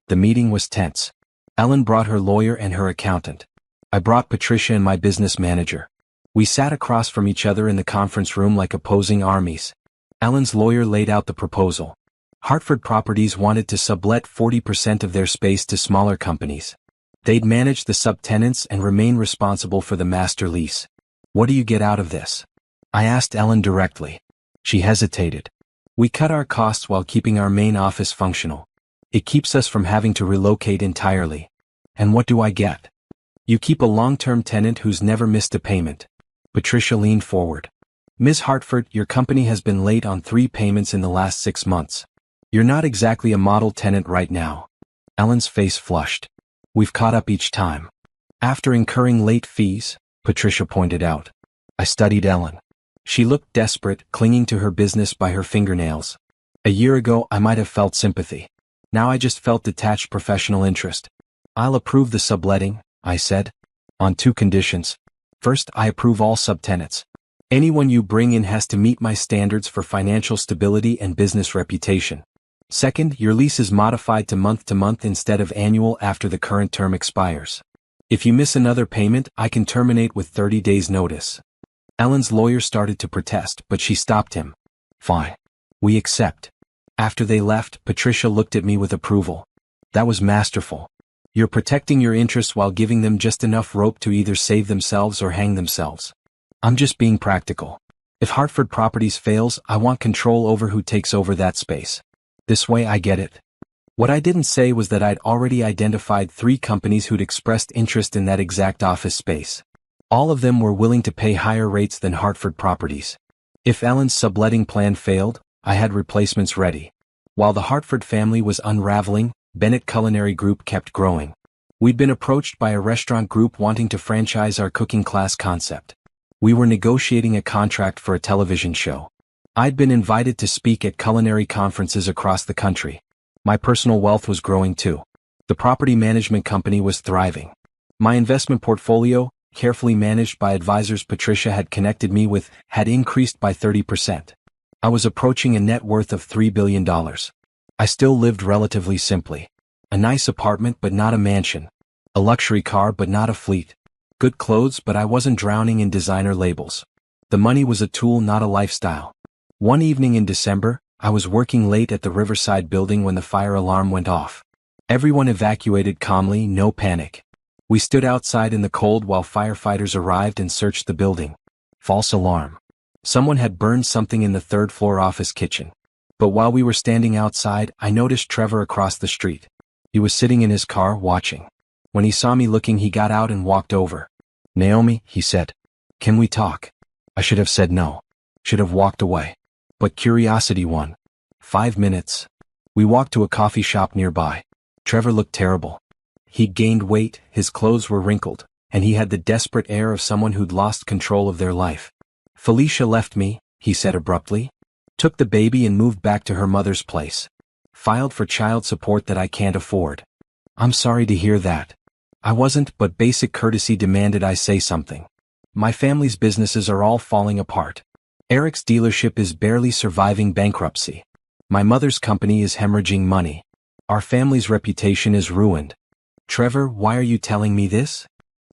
The meeting was tense. Ellen brought her lawyer and her accountant. I brought Patricia and my business manager. We sat across from each other in the conference room like opposing armies. Ellen's lawyer laid out the proposal. Hartford Properties wanted to sublet 40% of their space to smaller companies. They'd manage the subtenants and remain responsible for the master lease. What do you get out of this? I asked Ellen directly. She hesitated. We cut our costs while keeping our main office functional. It keeps us from having to relocate entirely. And what do I get? You keep a long-term tenant who's never missed a payment. Patricia leaned forward. Ms. Hartford, your company has been late on 3 payments in the last 6 months. You're not exactly a model tenant right now. Ellen's face flushed. We've caught up each time. After incurring late fees, Patricia pointed out. I studied Ellen. She looked desperate, clinging to her business by her fingernails. A year ago, I might have felt sympathy. Now I just felt detached professional interest. I'll approve the subletting, I said. On 2 conditions. First, I approve all subtenants. Anyone you bring in has to meet my standards for financial stability and business reputation. Second, your lease is modified to month instead of annual after the current term expires. If you miss another payment, I can terminate with 30 days' notice. Ellen's lawyer started to protest, but she stopped him. Fine. We accept. After they left, Patricia looked at me with approval. That was masterful. You're protecting your interests while giving them just enough rope to either save themselves or hang themselves. I'm just being practical. If Hartford Properties fails, I want control over who takes over that space. This way I get it. What I didn't say was that I'd already identified 3 companies who'd expressed interest in that exact office space. All of them were willing to pay higher rates than Hartford Properties. If Ellen's subletting plan failed, I had replacements ready. While the Hartford family was unraveling, Bennett Culinary Group kept growing. We'd been approached by a restaurant group wanting to franchise our cooking class concept. We were negotiating a contract for a television show. I'd been invited to speak at culinary conferences across the country. My personal wealth was growing too. The property management company was thriving. My investment portfolio, carefully managed by advisors Patricia had connected me with, had increased by 30%. I was approaching a net worth of $3 billion. I still lived relatively simply. A nice apartment but not a mansion. A luxury car but not a fleet. Good clothes but I wasn't drowning in designer labels. The money was a tool, not a lifestyle. One evening in December, I was working late at the Riverside building when the fire alarm went off. Everyone evacuated calmly, no panic. We stood outside in the cold while firefighters arrived and searched the building. False alarm. Someone had burned something in the 3rd floor office kitchen. But while we were standing outside, I noticed Trevor across the street. He was sitting in his car, watching. When he saw me looking, he got out and walked over. Naomi, he said. Can we talk? I should have said no. Should have walked away. But curiosity won. 5 minutes. We walked to a coffee shop nearby. Trevor looked terrible. He'd gained weight, his clothes were wrinkled, and he had the desperate air of someone who'd lost control of their life. Felicia left me, he said abruptly. Took the baby and moved back to her mother's place. Filed for child support that I can't afford. I'm sorry to hear that. I wasn't, but basic courtesy demanded I say something. My family's businesses are all falling apart. Eric's dealership is barely surviving bankruptcy. My mother's company is hemorrhaging money. Our family's reputation is ruined. Trevor, why are you telling me this?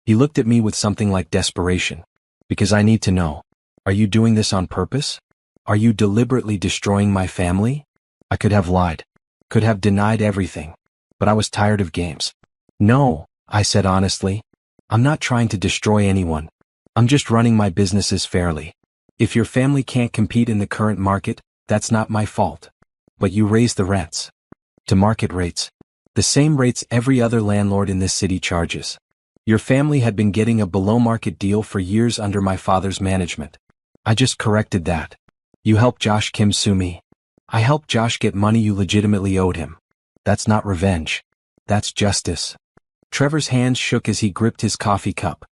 He looked at me with something like desperation. Because I need to know. Are you doing this on purpose? Are you deliberately destroying my family? I could have lied. Could have denied everything. But I was tired of games. No, I said honestly. I'm not trying to destroy anyone. I'm just running my businesses fairly. If your family can't compete in the current market, that's not my fault. But you raise the rents. To market rates. The same rates every other landlord in this city charges. Your family had been getting a below-market deal for years under my father's management. I just corrected that. You helped Josh Kim sue me. I helped Josh get money you legitimately owed him. That's not revenge. That's justice. Trevor's hands shook as he gripped his coffee cup.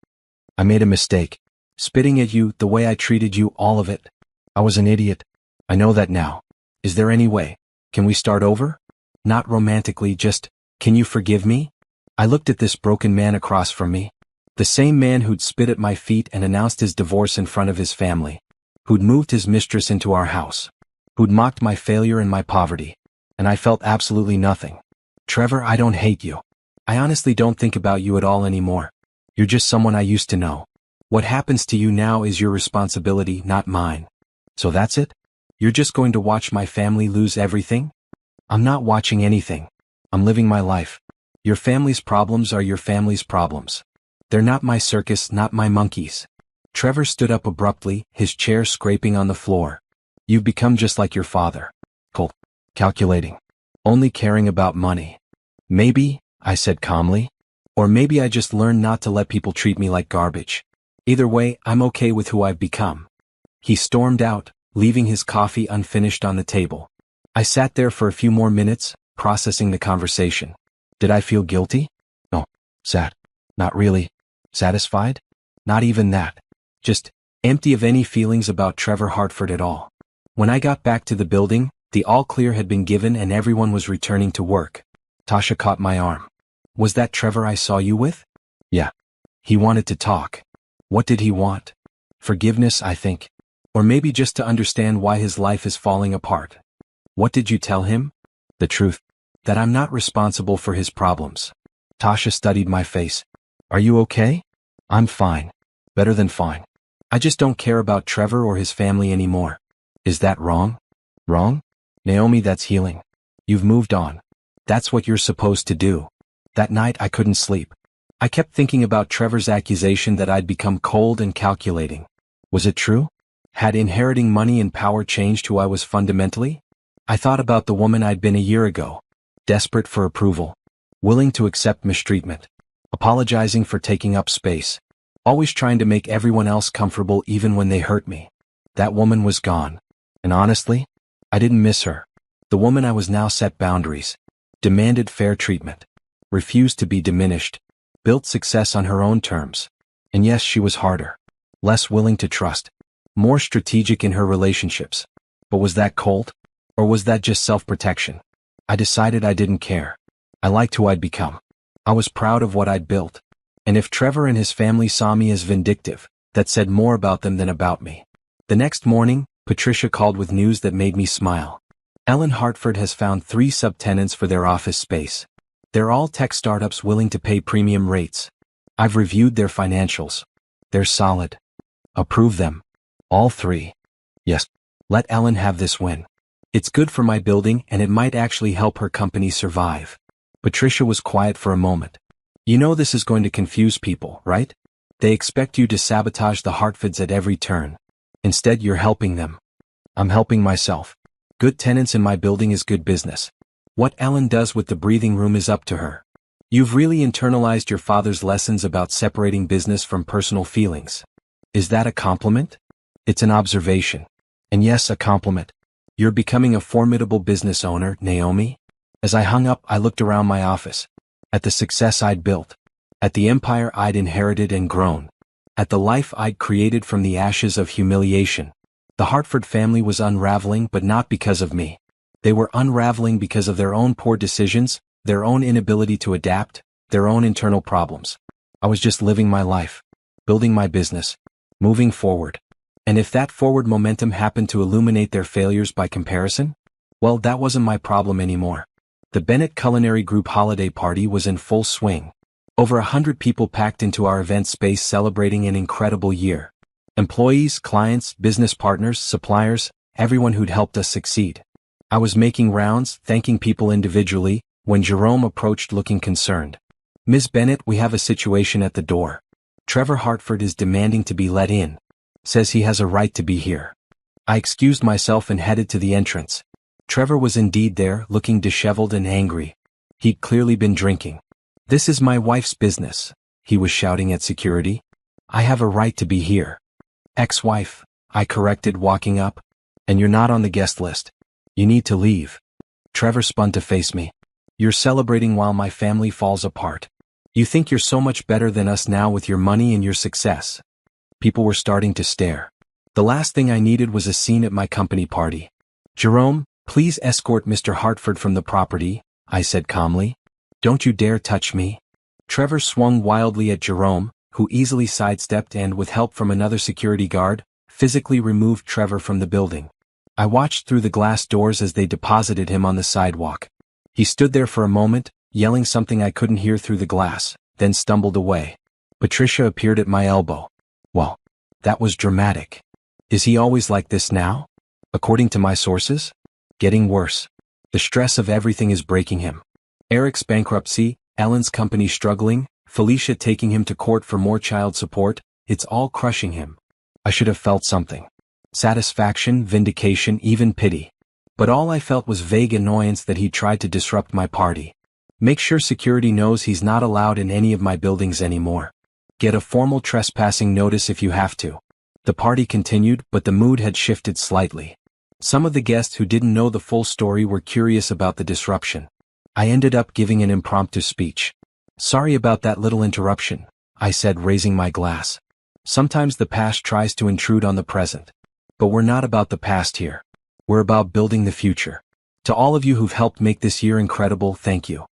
I made a mistake. Spitting at you, the way I treated you, all of it. I was an idiot. I know that now. Is there any way? Can we start over? Not romantically, just, can you forgive me? I looked at this broken man across from me. The same man who'd spit at my feet and announced his divorce in front of his family. who'd moved his mistress into our house, who'd mocked my failure and my poverty, and I felt absolutely nothing. Trevor, I don't hate you. I honestly don't think about you at all anymore. You're just someone I used to know. What happens to you now is your responsibility, not mine. So that's it? You're just going to watch my family lose everything? I'm not watching anything. I'm living my life. Your family's problems are your family's problems. They're not my circus, not my monkeys. Trevor stood up abruptly, his chair scraping on the floor. You've become just like your father. Cold. Calculating. Only caring about money. Maybe, I said calmly. Or maybe I just learned not to let people treat me like garbage. Either way, I'm okay with who I've become. He stormed out, leaving his coffee unfinished on the table. I sat there for a few more minutes, processing the conversation. Did I feel guilty? No. Sad. Not really. Satisfied? Not even that. Just empty of any feelings about Trevor Hartford at all. When I got back to the building, the all-clear had been given and everyone was returning to work. Tasha caught my arm. Was that Trevor I saw you with? Yeah. He wanted to talk. What did he want? Forgiveness, I think. Or maybe just to understand why his life is falling apart. What did you tell him? The truth. That I'm not responsible for his problems. Tasha studied my face. Are you okay? I'm fine. Better than fine. I just don't care about Trevor or his family anymore. Is that wrong? Wrong? Naomi, that's healing. You've moved on. That's what you're supposed to do. That night I couldn't sleep. I kept thinking about Trevor's accusation that I'd become cold and calculating. Was it true? Had inheriting money and power changed who I was fundamentally? I thought about the woman I'd been a year ago. Desperate for approval. Willing to accept mistreatment. Apologizing for taking up space. Always trying to make everyone else comfortable even when they hurt me. That woman was gone. And honestly, I didn't miss her. The woman I was now set boundaries. Demanded fair treatment. Refused to be diminished. Built success on her own terms. And yes, she was harder. Less willing to trust. More strategic in her relationships. But was that cold? Or was that just self-protection? I decided I didn't care. I liked who I'd become. I was proud of what I'd built. And if Trevor and his family saw me as vindictive, that said more about them than about me. The next morning, Patricia called with news that made me smile. Ellen Hartford has found 3 subtenants for their office space. They're all tech startups willing to pay premium rates. I've reviewed their financials. They're solid. Approve them. All 3. Yes. Let Ellen have this win. It's good for my building and it might actually help her company survive. Patricia was quiet for a moment. You know this is going to confuse people, right? They expect you to sabotage the Hartfords at every turn. Instead, you're helping them. I'm helping myself. Good tenants in my building is good business. What Ellen does with the breathing room is up to her. You've really internalized your father's lessons about separating business from personal feelings. Is that a compliment? It's an observation. And yes, a compliment. You're becoming a formidable business owner, Naomi. As I hung up, I looked around my office. At the success I'd built. At the empire I'd inherited and grown. At the life I'd created from the ashes of humiliation. The Hartford family was unraveling, but not because of me. They were unraveling because of their own poor decisions, their own inability to adapt, their own internal problems. I was just living my life. Building my business. Moving forward. And if that forward momentum happened to illuminate their failures by comparison, well, that wasn't my problem anymore. The Bennett Culinary Group holiday party was in full swing. Over 100 people packed into our event space celebrating an incredible year. Employees, clients, business partners, suppliers, everyone who'd helped us succeed. I was making rounds, thanking people individually, when Jerome approached looking concerned. Ms. Bennett, we have a situation at the door. Trevor Hartford is demanding to be let in. Says he has a right to be here. I excused myself and headed to the entrance. Trevor was indeed there, looking disheveled and angry. He'd clearly been drinking. This is my wife's business, he was shouting at security. I have a right to be here. Ex-wife, I corrected, walking up. And you're not on the guest list. You need to leave. Trevor spun to face me. You're celebrating while my family falls apart. You think you're so much better than us now with your money and your success. People were starting to stare. The last thing I needed was a scene at my company party. Jerome, please escort Mr. Hartford from the property, I said calmly. Don't you dare touch me. Trevor swung wildly at Jerome, who easily sidestepped and, with help from another security guard, physically removed Trevor from the building. I watched through the glass doors as they deposited him on the sidewalk. He stood there for a moment, yelling something I couldn't hear through the glass, then stumbled away. Patricia appeared at my elbow. Well, that was dramatic. Is he always like this now? According to my sources? Getting worse. The stress of everything is breaking him. Eric's bankruptcy, Ellen's company struggling, Felicia taking him to court for more child support, it's all crushing him. I should have felt something. Satisfaction, vindication, even pity. But all I felt was vague annoyance that he tried to disrupt my party. Make sure security knows he's not allowed in any of my buildings anymore. Get a formal trespassing notice if you have to. The party continued, but the mood had shifted slightly. Some of the guests who didn't know the full story were curious about the disruption. I ended up giving an impromptu speech. Sorry about that little interruption, I said, raising my glass. Sometimes the past tries to intrude on the present. But we're not about the past here. We're about building the future. To all of you who've helped make this year incredible, thank you.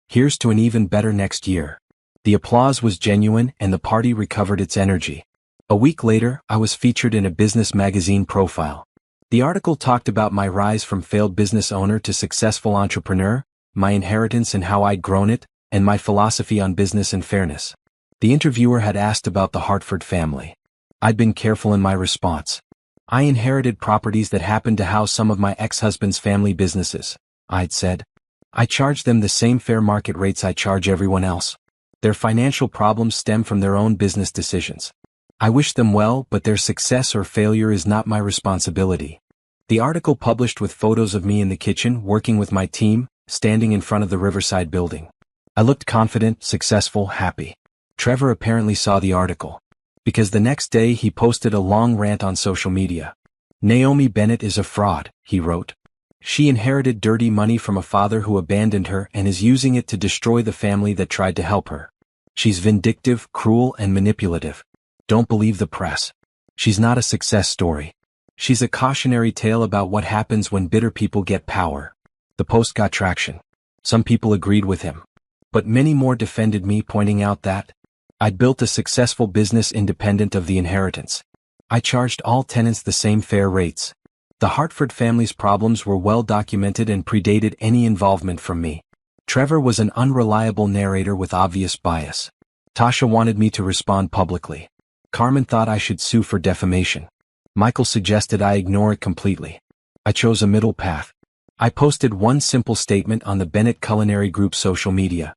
Here's to an even better next year. The applause was genuine and the party recovered its energy. A week later, I was featured in a business magazine profile. The article talked about my rise from failed business owner to successful entrepreneur, my inheritance and how I'd grown it, and my philosophy on business and fairness. The interviewer had asked about the Hartford family. I'd been careful in my response. I inherited properties that happened to house some of my ex-husband's family businesses, I'd said. I charge them the same fair market rates I charge everyone else. Their financial problems stem from their own business decisions. I wish them well, but their success or failure is not my responsibility. The article published with photos of me in the kitchen working with my team, standing in front of the Riverside building. I looked confident, successful, happy. Trevor apparently saw the article. Because the next day he posted a long rant on social media. Naomi Bennett is a fraud, he wrote. She inherited dirty money from a father who abandoned her and is using it to destroy the family that tried to help her. She's vindictive, cruel, and manipulative. Don't believe the press. She's not a success story. She's a cautionary tale about what happens when bitter people get power. The post got traction. Some people agreed with him. But many more defended me, pointing out that I'd built a successful business independent of the inheritance. I charged all tenants the same fair rates. The Hartford family's problems were well documented and predated any involvement from me. Trevor was an unreliable narrator with obvious bias. Tasha wanted me to respond publicly. Carmen thought I should sue for defamation. Michael suggested I ignore it completely. I chose a middle path. I posted one simple statement on the Bennett Culinary Group's social media.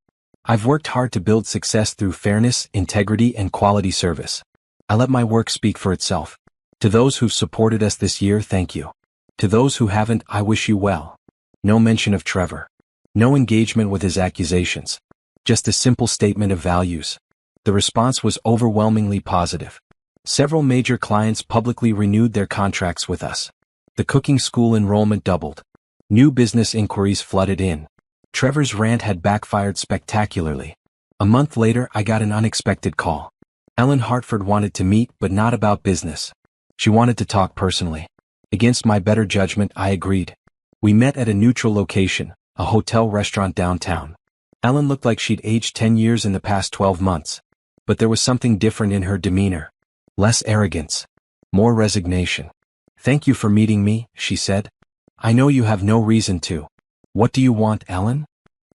I've worked hard to build success through fairness, integrity, and quality service. I let my work speak for itself. To those who've supported us this year, thank you. To those who haven't, I wish you well. No mention of Trevor. No engagement with his accusations. Just a simple statement of values. The response was overwhelmingly positive. Several major clients publicly renewed their contracts with us. The cooking school enrollment doubled. New business inquiries flooded in. Trevor's rant had backfired spectacularly. A month later, I got an unexpected call. Ellen Hartford wanted to meet, but not about business. She wanted to talk personally. Against my better judgment, I agreed. We met at a neutral location, a hotel restaurant downtown. Ellen looked like she'd aged 10 years in the past 12 months. But there was something different in her demeanor. Less arrogance. More resignation. Thank you for meeting me, she said. I know you have no reason to. What do you want, Ellen?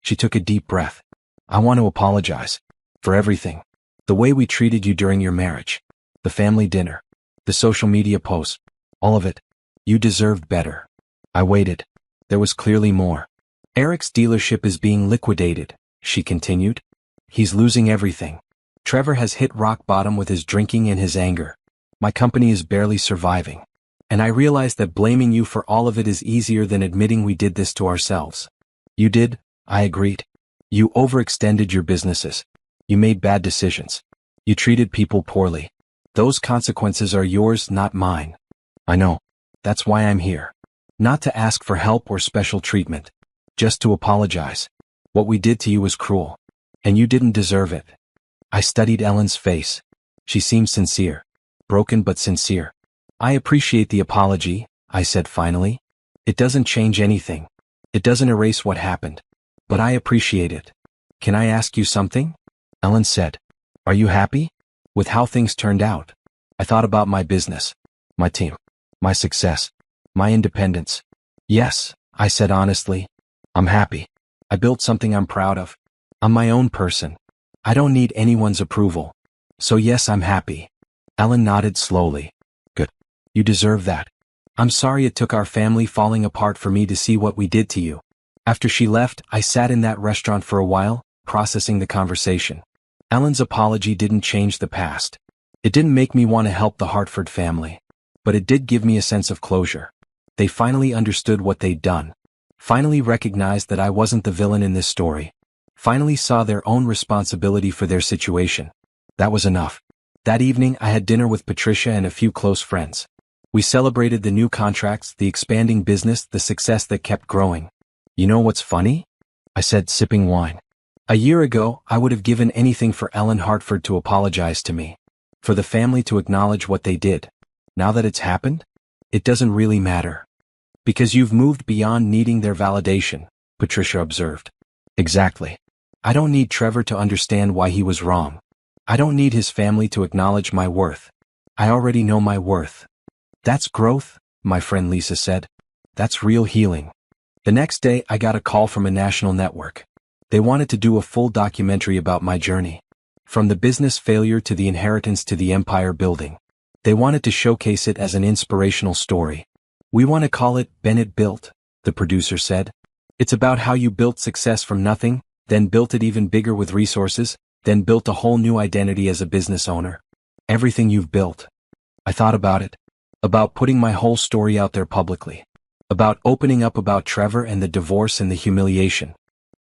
She took a deep breath. I want to apologize. For everything. The way we treated you during your marriage. The family dinner. The social media posts. All of it. You deserved better. I waited. There was clearly more. Eric's dealership is being liquidated, she continued. He's losing everything. Trevor has hit rock bottom with his drinking and his anger. My company is barely surviving. And I realize that blaming you for all of it is easier than admitting we did this to ourselves. You did, I agreed. You overextended your businesses. You made bad decisions. You treated people poorly. Those consequences are yours, not mine. I know. That's why I'm here. Not to ask for help or special treatment. Just to apologize. What we did to you was cruel. And you didn't deserve it. I studied Ellen's face. She seemed sincere. Broken but sincere. I appreciate the apology, I said finally. It doesn't change anything. It doesn't erase what happened. But I appreciate it. Can I ask you something? Ellen said. Are you happy? With how things turned out? I thought about my business. My team. My success. My independence. Yes, I said honestly. I'm happy. I built something I'm proud of. I'm my own person. I don't need anyone's approval. So yes, I'm happy. Ellen nodded slowly. Good. You deserve that. I'm sorry it took our family falling apart for me to see what we did to you. After she left, I sat in that restaurant for a while, processing the conversation. Ellen's apology didn't change the past. It didn't make me want to help the Hartford family. But it did give me a sense of closure. They finally understood what they'd done. Finally recognized that I wasn't the villain in this story. Finally saw their own responsibility for their situation. That was enough. That evening I had dinner with Patricia and a few close friends. We celebrated the new contracts, the expanding business, the success that kept growing. You know what's funny? I said, sipping wine. A year ago, I would have given anything for Ellen Hartford to apologize to me. For the family to acknowledge what they did. Now that it's happened, it doesn't really matter. Because you've moved beyond needing their validation, Patricia observed. Exactly. I don't need Trevor to understand why he was wrong. I don't need his family to acknowledge my worth. I already know my worth. That's growth, my friend Lisa said. That's real healing. The next day I got a call from a national network. They wanted to do a full documentary about my journey. From the business failure to the inheritance to the empire building. They wanted to showcase it as an inspirational story. We want to call it Bennett Built, the producer said. It's about how you built success from nothing, then built it even bigger with resources, then built a whole new identity as a business owner. Everything you've built. I thought about it. About putting my whole story out there publicly. About opening up about Trevor and the divorce and the humiliation.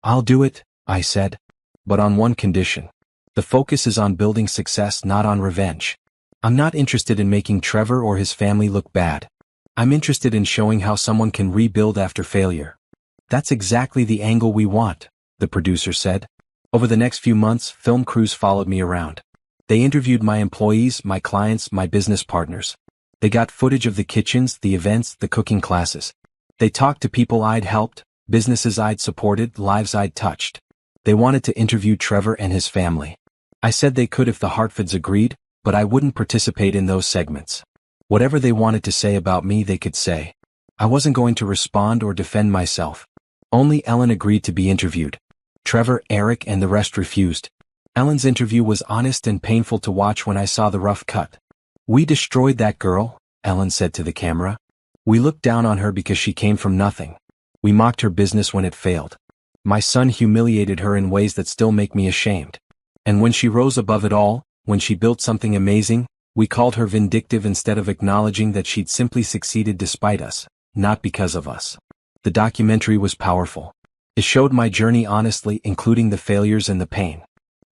I'll do it, I said. But on one condition. The focus is on building success, not on revenge. I'm not interested in making Trevor or his family look bad. I'm interested in showing how someone can rebuild after failure. That's exactly the angle we want, the producer said. Over the next few months, film crews followed me around. They interviewed my employees, my clients, my business partners. They got footage of the kitchens, the events, the cooking classes. They talked to people I'd helped, businesses I'd supported, lives I'd touched. They wanted to interview Trevor and his family. I said they could if the Hartfords agreed, but I wouldn't participate in those segments. Whatever they wanted to say about me they could say. I wasn't going to respond or defend myself. Only Ellen agreed to be interviewed. Trevor, Eric, and the rest refused. Ellen's interview was honest and painful to watch when I saw the rough cut. We destroyed that girl, Ellen said to the camera. We looked down on her because she came from nothing. We mocked her business when it failed. My son humiliated her in ways that still make me ashamed. And when she rose above it all, when she built something amazing, we called her vindictive instead of acknowledging that she'd simply succeeded despite us, not because of us. The documentary was powerful. It showed my journey honestly, including the failures and the pain.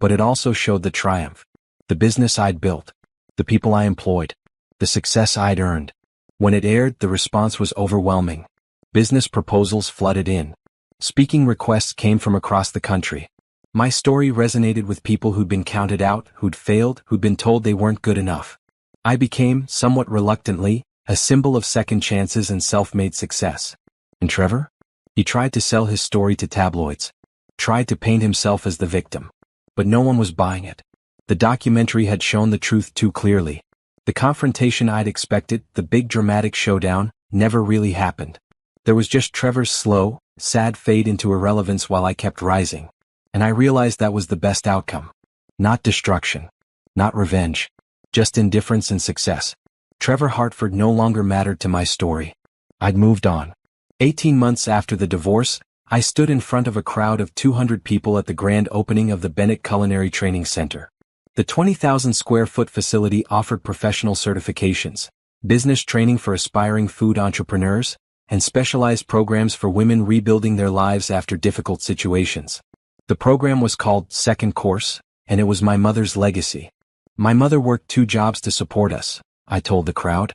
But it also showed the triumph. The business I'd built. The people I employed. The success I'd earned. When it aired, the response was overwhelming. Business proposals flooded in. Speaking requests came from across the country. My story resonated with people who'd been counted out, who'd failed, who'd been told they weren't good enough. I became, somewhat reluctantly, a symbol of second chances and self-made success. And Trevor? He tried to sell his story to tabloids. Tried to paint himself as the victim. But no one was buying it. The documentary had shown the truth too clearly. The confrontation I'd expected, the big dramatic showdown, never really happened. There was just Trevor's slow, sad fade into irrelevance while I kept rising. And I realized that was the best outcome. Not destruction. Not revenge. Just indifference and success. Trevor Hartford no longer mattered to my story. I'd moved on. 18 months after the divorce, I stood in front of a crowd of 200 people at the grand opening of the Bennett Culinary Training Center. The 20,000 square foot facility offered professional certifications, business training for aspiring food entrepreneurs, and specialized programs for women rebuilding their lives after difficult situations. The program was called Second Course, and it was my mother's legacy. My mother worked 2 jobs to support us, I told the crowd.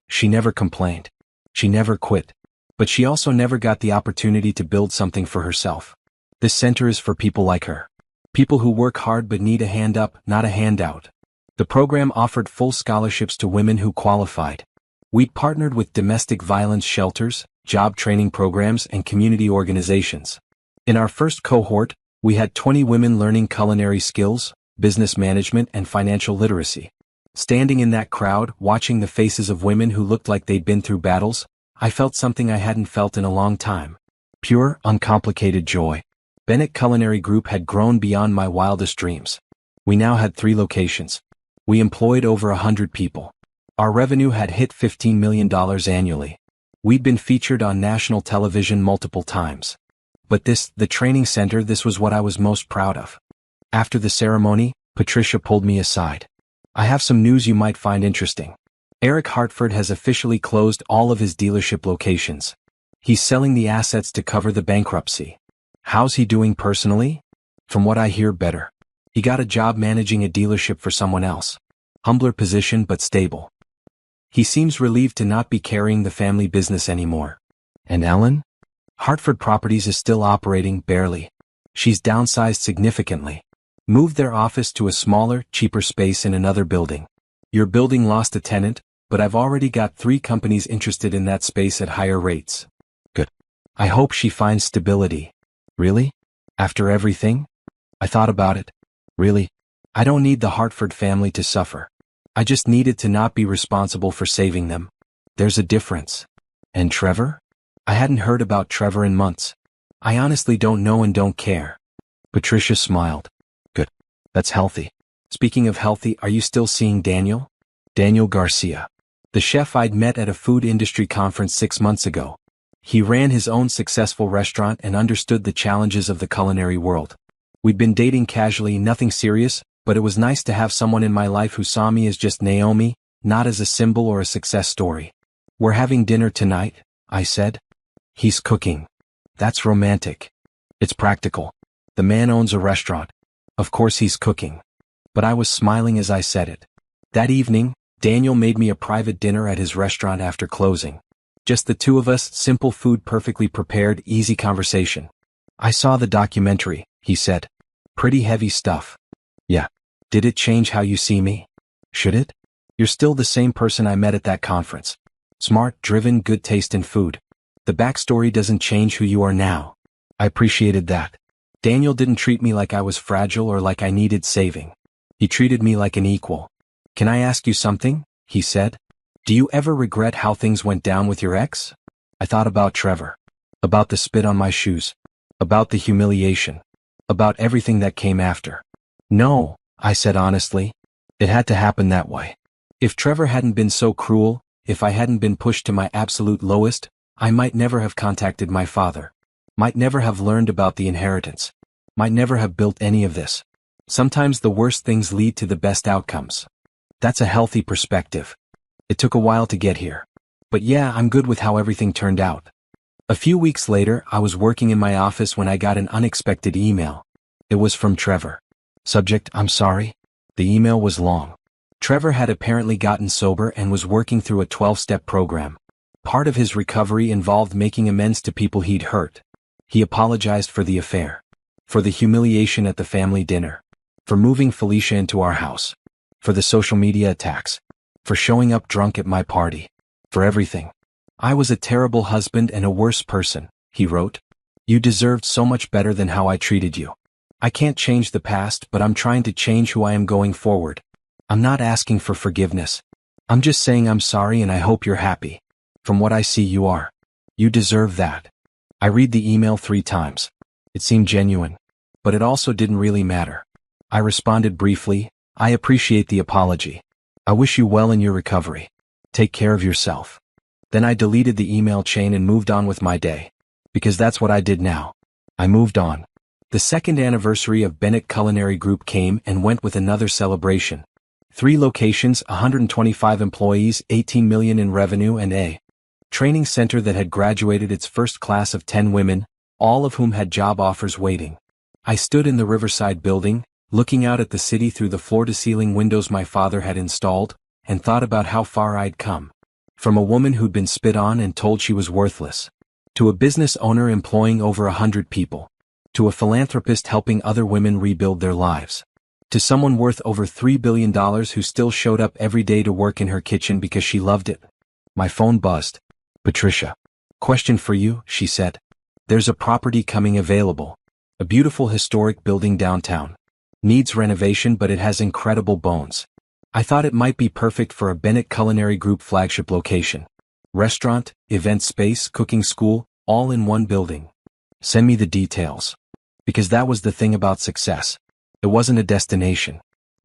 She never complained. She never quit. But she also never got the opportunity to build something for herself. This center is for people like her. People who work hard but need a hand up, not a handout. The program offered full scholarships to women who qualified. We'd partnered with domestic violence shelters, job training programs, and community organizations. In our first cohort, we had 20 women learning culinary skills, business management, and financial literacy. Standing in that crowd, watching the faces of women who looked like they'd been through battles, I felt something I hadn't felt in a long time. Pure, uncomplicated joy. Bennett Culinary Group had grown beyond my wildest dreams. We now had 3 locations. We employed over 100 people. Our revenue had hit $15 million annually. We'd been featured on national television multiple times. But the training center, this was what I was most proud of. After the ceremony, Patricia pulled me aside. I have some news you might find interesting. Eric Hartford has officially closed all of his dealership locations. He's selling the assets to cover the bankruptcy. How's he doing personally? From what I hear, better. He got a job managing a dealership for someone else. Humbler position but stable. He seems relieved to not be carrying the family business anymore. And Ellen? Hartford Properties is still operating, barely. She's downsized significantly. Moved their office to a smaller, cheaper space in another building. Your building lost a tenant, but I've already got 3 companies interested in that space at higher rates. Good. I hope she finds stability. Really? After everything? I thought about it. Really? I don't need the Hartford family to suffer. I just needed to not be responsible for saving them. There's a difference. And Trevor? I hadn't heard about Trevor in months. I honestly don't know and don't care. Patricia smiled. Good. That's healthy. Speaking of healthy, are you still seeing Daniel? Daniel Garcia. The chef I'd met at a food industry conference 6 months ago. He ran his own successful restaurant and understood the challenges of the culinary world. We'd been dating casually, nothing serious, but it was nice to have someone in my life who saw me as just Naomi, not as a symbol or a success story. We're having dinner tonight, I said. He's cooking. That's romantic. It's practical. The man owns a restaurant. Of course he's cooking. But I was smiling as I said it. That evening, Daniel made me a private dinner at his restaurant after closing. Just the 2 of us, simple food, perfectly prepared, easy conversation. I saw the documentary, he said. Pretty heavy stuff. Yeah. Did it change how you see me? Should it? You're still the same person I met at that conference. Smart, driven, good taste in food. The backstory doesn't change who you are now. I appreciated that. Daniel didn't treat me like I was fragile or like I needed saving. He treated me like an equal. Can I ask you something? He said. Do you ever regret how things went down with your ex? I thought about Trevor. About the spit on my shoes. About the humiliation. About everything that came after. No, I said honestly. It had to happen that way. If Trevor hadn't been so cruel, if I hadn't been pushed to my absolute lowest, I might never have contacted my father. Might never have learned about the inheritance. Might never have built any of this. Sometimes the worst things lead to the best outcomes. That's a healthy perspective. It took a while to get here. But yeah, I'm good with how everything turned out. A few weeks later, I was working in my office when I got an unexpected email. It was from Trevor. Subject, I'm sorry. The email was long. Trevor had apparently gotten sober and was working through a 12-step program. Part of his recovery involved making amends to people he'd hurt. He apologized for the affair. For the humiliation at the family dinner. For moving Felicia into our house. For the social media attacks. For showing up drunk at my party. For everything. I was a terrible husband and a worse person, he wrote. You deserved so much better than how I treated you. I can't change the past, but I'm trying to change who I am going forward. I'm not asking for forgiveness. I'm just saying I'm sorry and I hope you're happy. From what I see, you are. You deserve that. I read the email 3 times. It seemed genuine. But it also didn't really matter. I responded briefly, I appreciate the apology. I wish you well in your recovery. Take care of yourself. Then I deleted the email chain and moved on with my day. Because that's what I did now. I moved on. The 2nd anniversary of Bennett Culinary Group came and went with another celebration. 3 locations, 125 employees, 18 million in revenue, and a training center that had graduated its first class of 10 women, all of whom had job offers waiting. I stood in the Riverside building, looking out at the city through the floor-to-ceiling windows my father had installed, and thought about how far I'd come. From a woman who'd been spit on and told she was worthless. To a business owner employing over 100 people. To a philanthropist helping other women rebuild their lives. To someone worth over $3 billion who still showed up every day to work in her kitchen because she loved it. My phone buzzed. Patricia. Question for you, she said. There's a property coming available. A beautiful historic building downtown. Needs renovation, but it has incredible bones. I thought it might be perfect for a Bennett Culinary Group flagship location. Restaurant, event space, cooking school, all in one building. Send me the details. Because that was the thing about success. It wasn't a destination.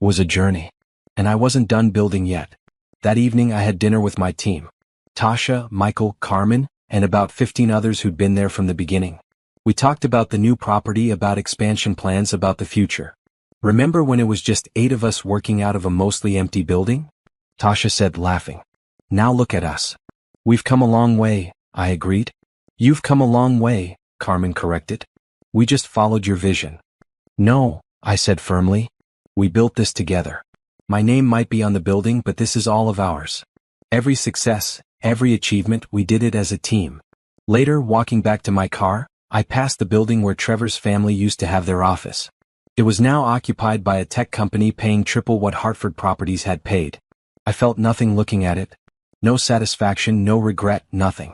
It was a journey. And I wasn't done building yet. That evening I had dinner with my team. Tasha, Michael, Carmen, and about 15 others who'd been there from the beginning. We talked about the new property, about expansion plans, about the future. Remember when it was just 8 of us working out of a mostly empty building? Tasha said, laughing. Now look at us. We've come a long way, I agreed. You've come a long way, Carmen corrected. We just followed your vision. No, I said firmly. We built this together. My name might be on the building, but this is all of ours. Every success, every achievement, we did it as a team. Later, walking back to my car, I passed the building where Trevor's family used to have their office. It was now occupied by a tech company paying triple what Hartford Properties had paid. I felt nothing looking at it. No satisfaction, no regret, nothing.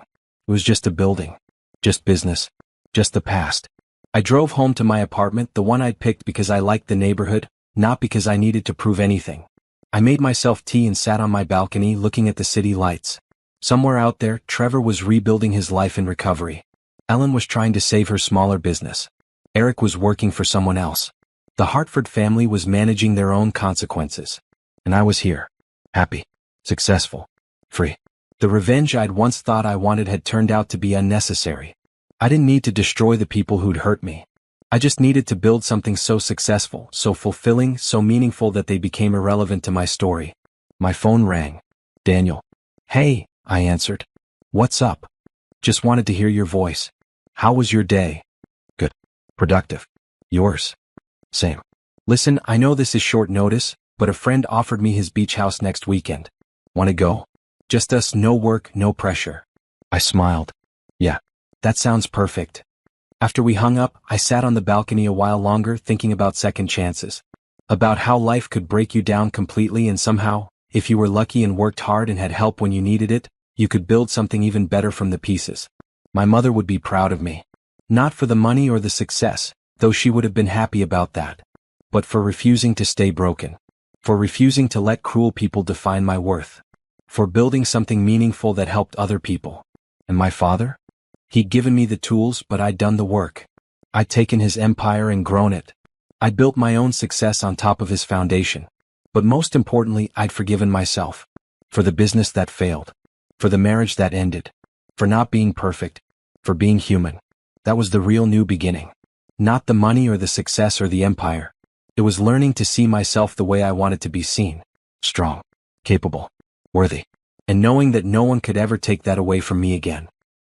It was just a building. Just business. Just the past. I drove home to my apartment, the one I'd picked because I liked the neighborhood, not because I needed to prove anything. I made myself tea and sat on my balcony looking at the city lights. Somewhere out there, Trevor was rebuilding his life in recovery. Ellen was trying to save her smaller business. Eric was working for someone else. The Hartford family was managing their own consequences. And I was here. Happy. Successful. Free. The revenge I'd once thought I wanted had turned out to be unnecessary. I didn't need to destroy the people who'd hurt me. I just needed to build something so successful, so fulfilling, so meaningful that they became irrelevant to my story. My phone rang. Daniel. Hey, I answered. What's up? Just wanted to hear your voice. How was your day? Good. Productive. Yours? Same. Listen, I know this is short notice, but a friend offered me his beach house next weekend. Want to go? Just us, no work, no pressure. I smiled. Yeah, that sounds perfect. After we hung up, I sat on the balcony a while longer thinking about second chances. About how life could break you down completely and somehow, if you were lucky and worked hard and had help when you needed it, you could build something even better from the pieces. My mother would be proud of me. Not for the money or the success, though she would have been happy about that. But for refusing to stay broken. For refusing to let cruel people define my worth. For building something meaningful that helped other people. And my father? He'd given me the tools, but I'd done the work. I'd taken his empire and grown it. I'd built my own success on top of his foundation. But most importantly, I'd forgiven myself. For the business that failed. For the marriage that ended. For not being perfect. For being human. That was the real new beginning. Not the money or the success or the empire. It was learning to see myself the way I wanted to be seen. Strong. Capable. Worthy. And knowing that no one could ever take that away from me again.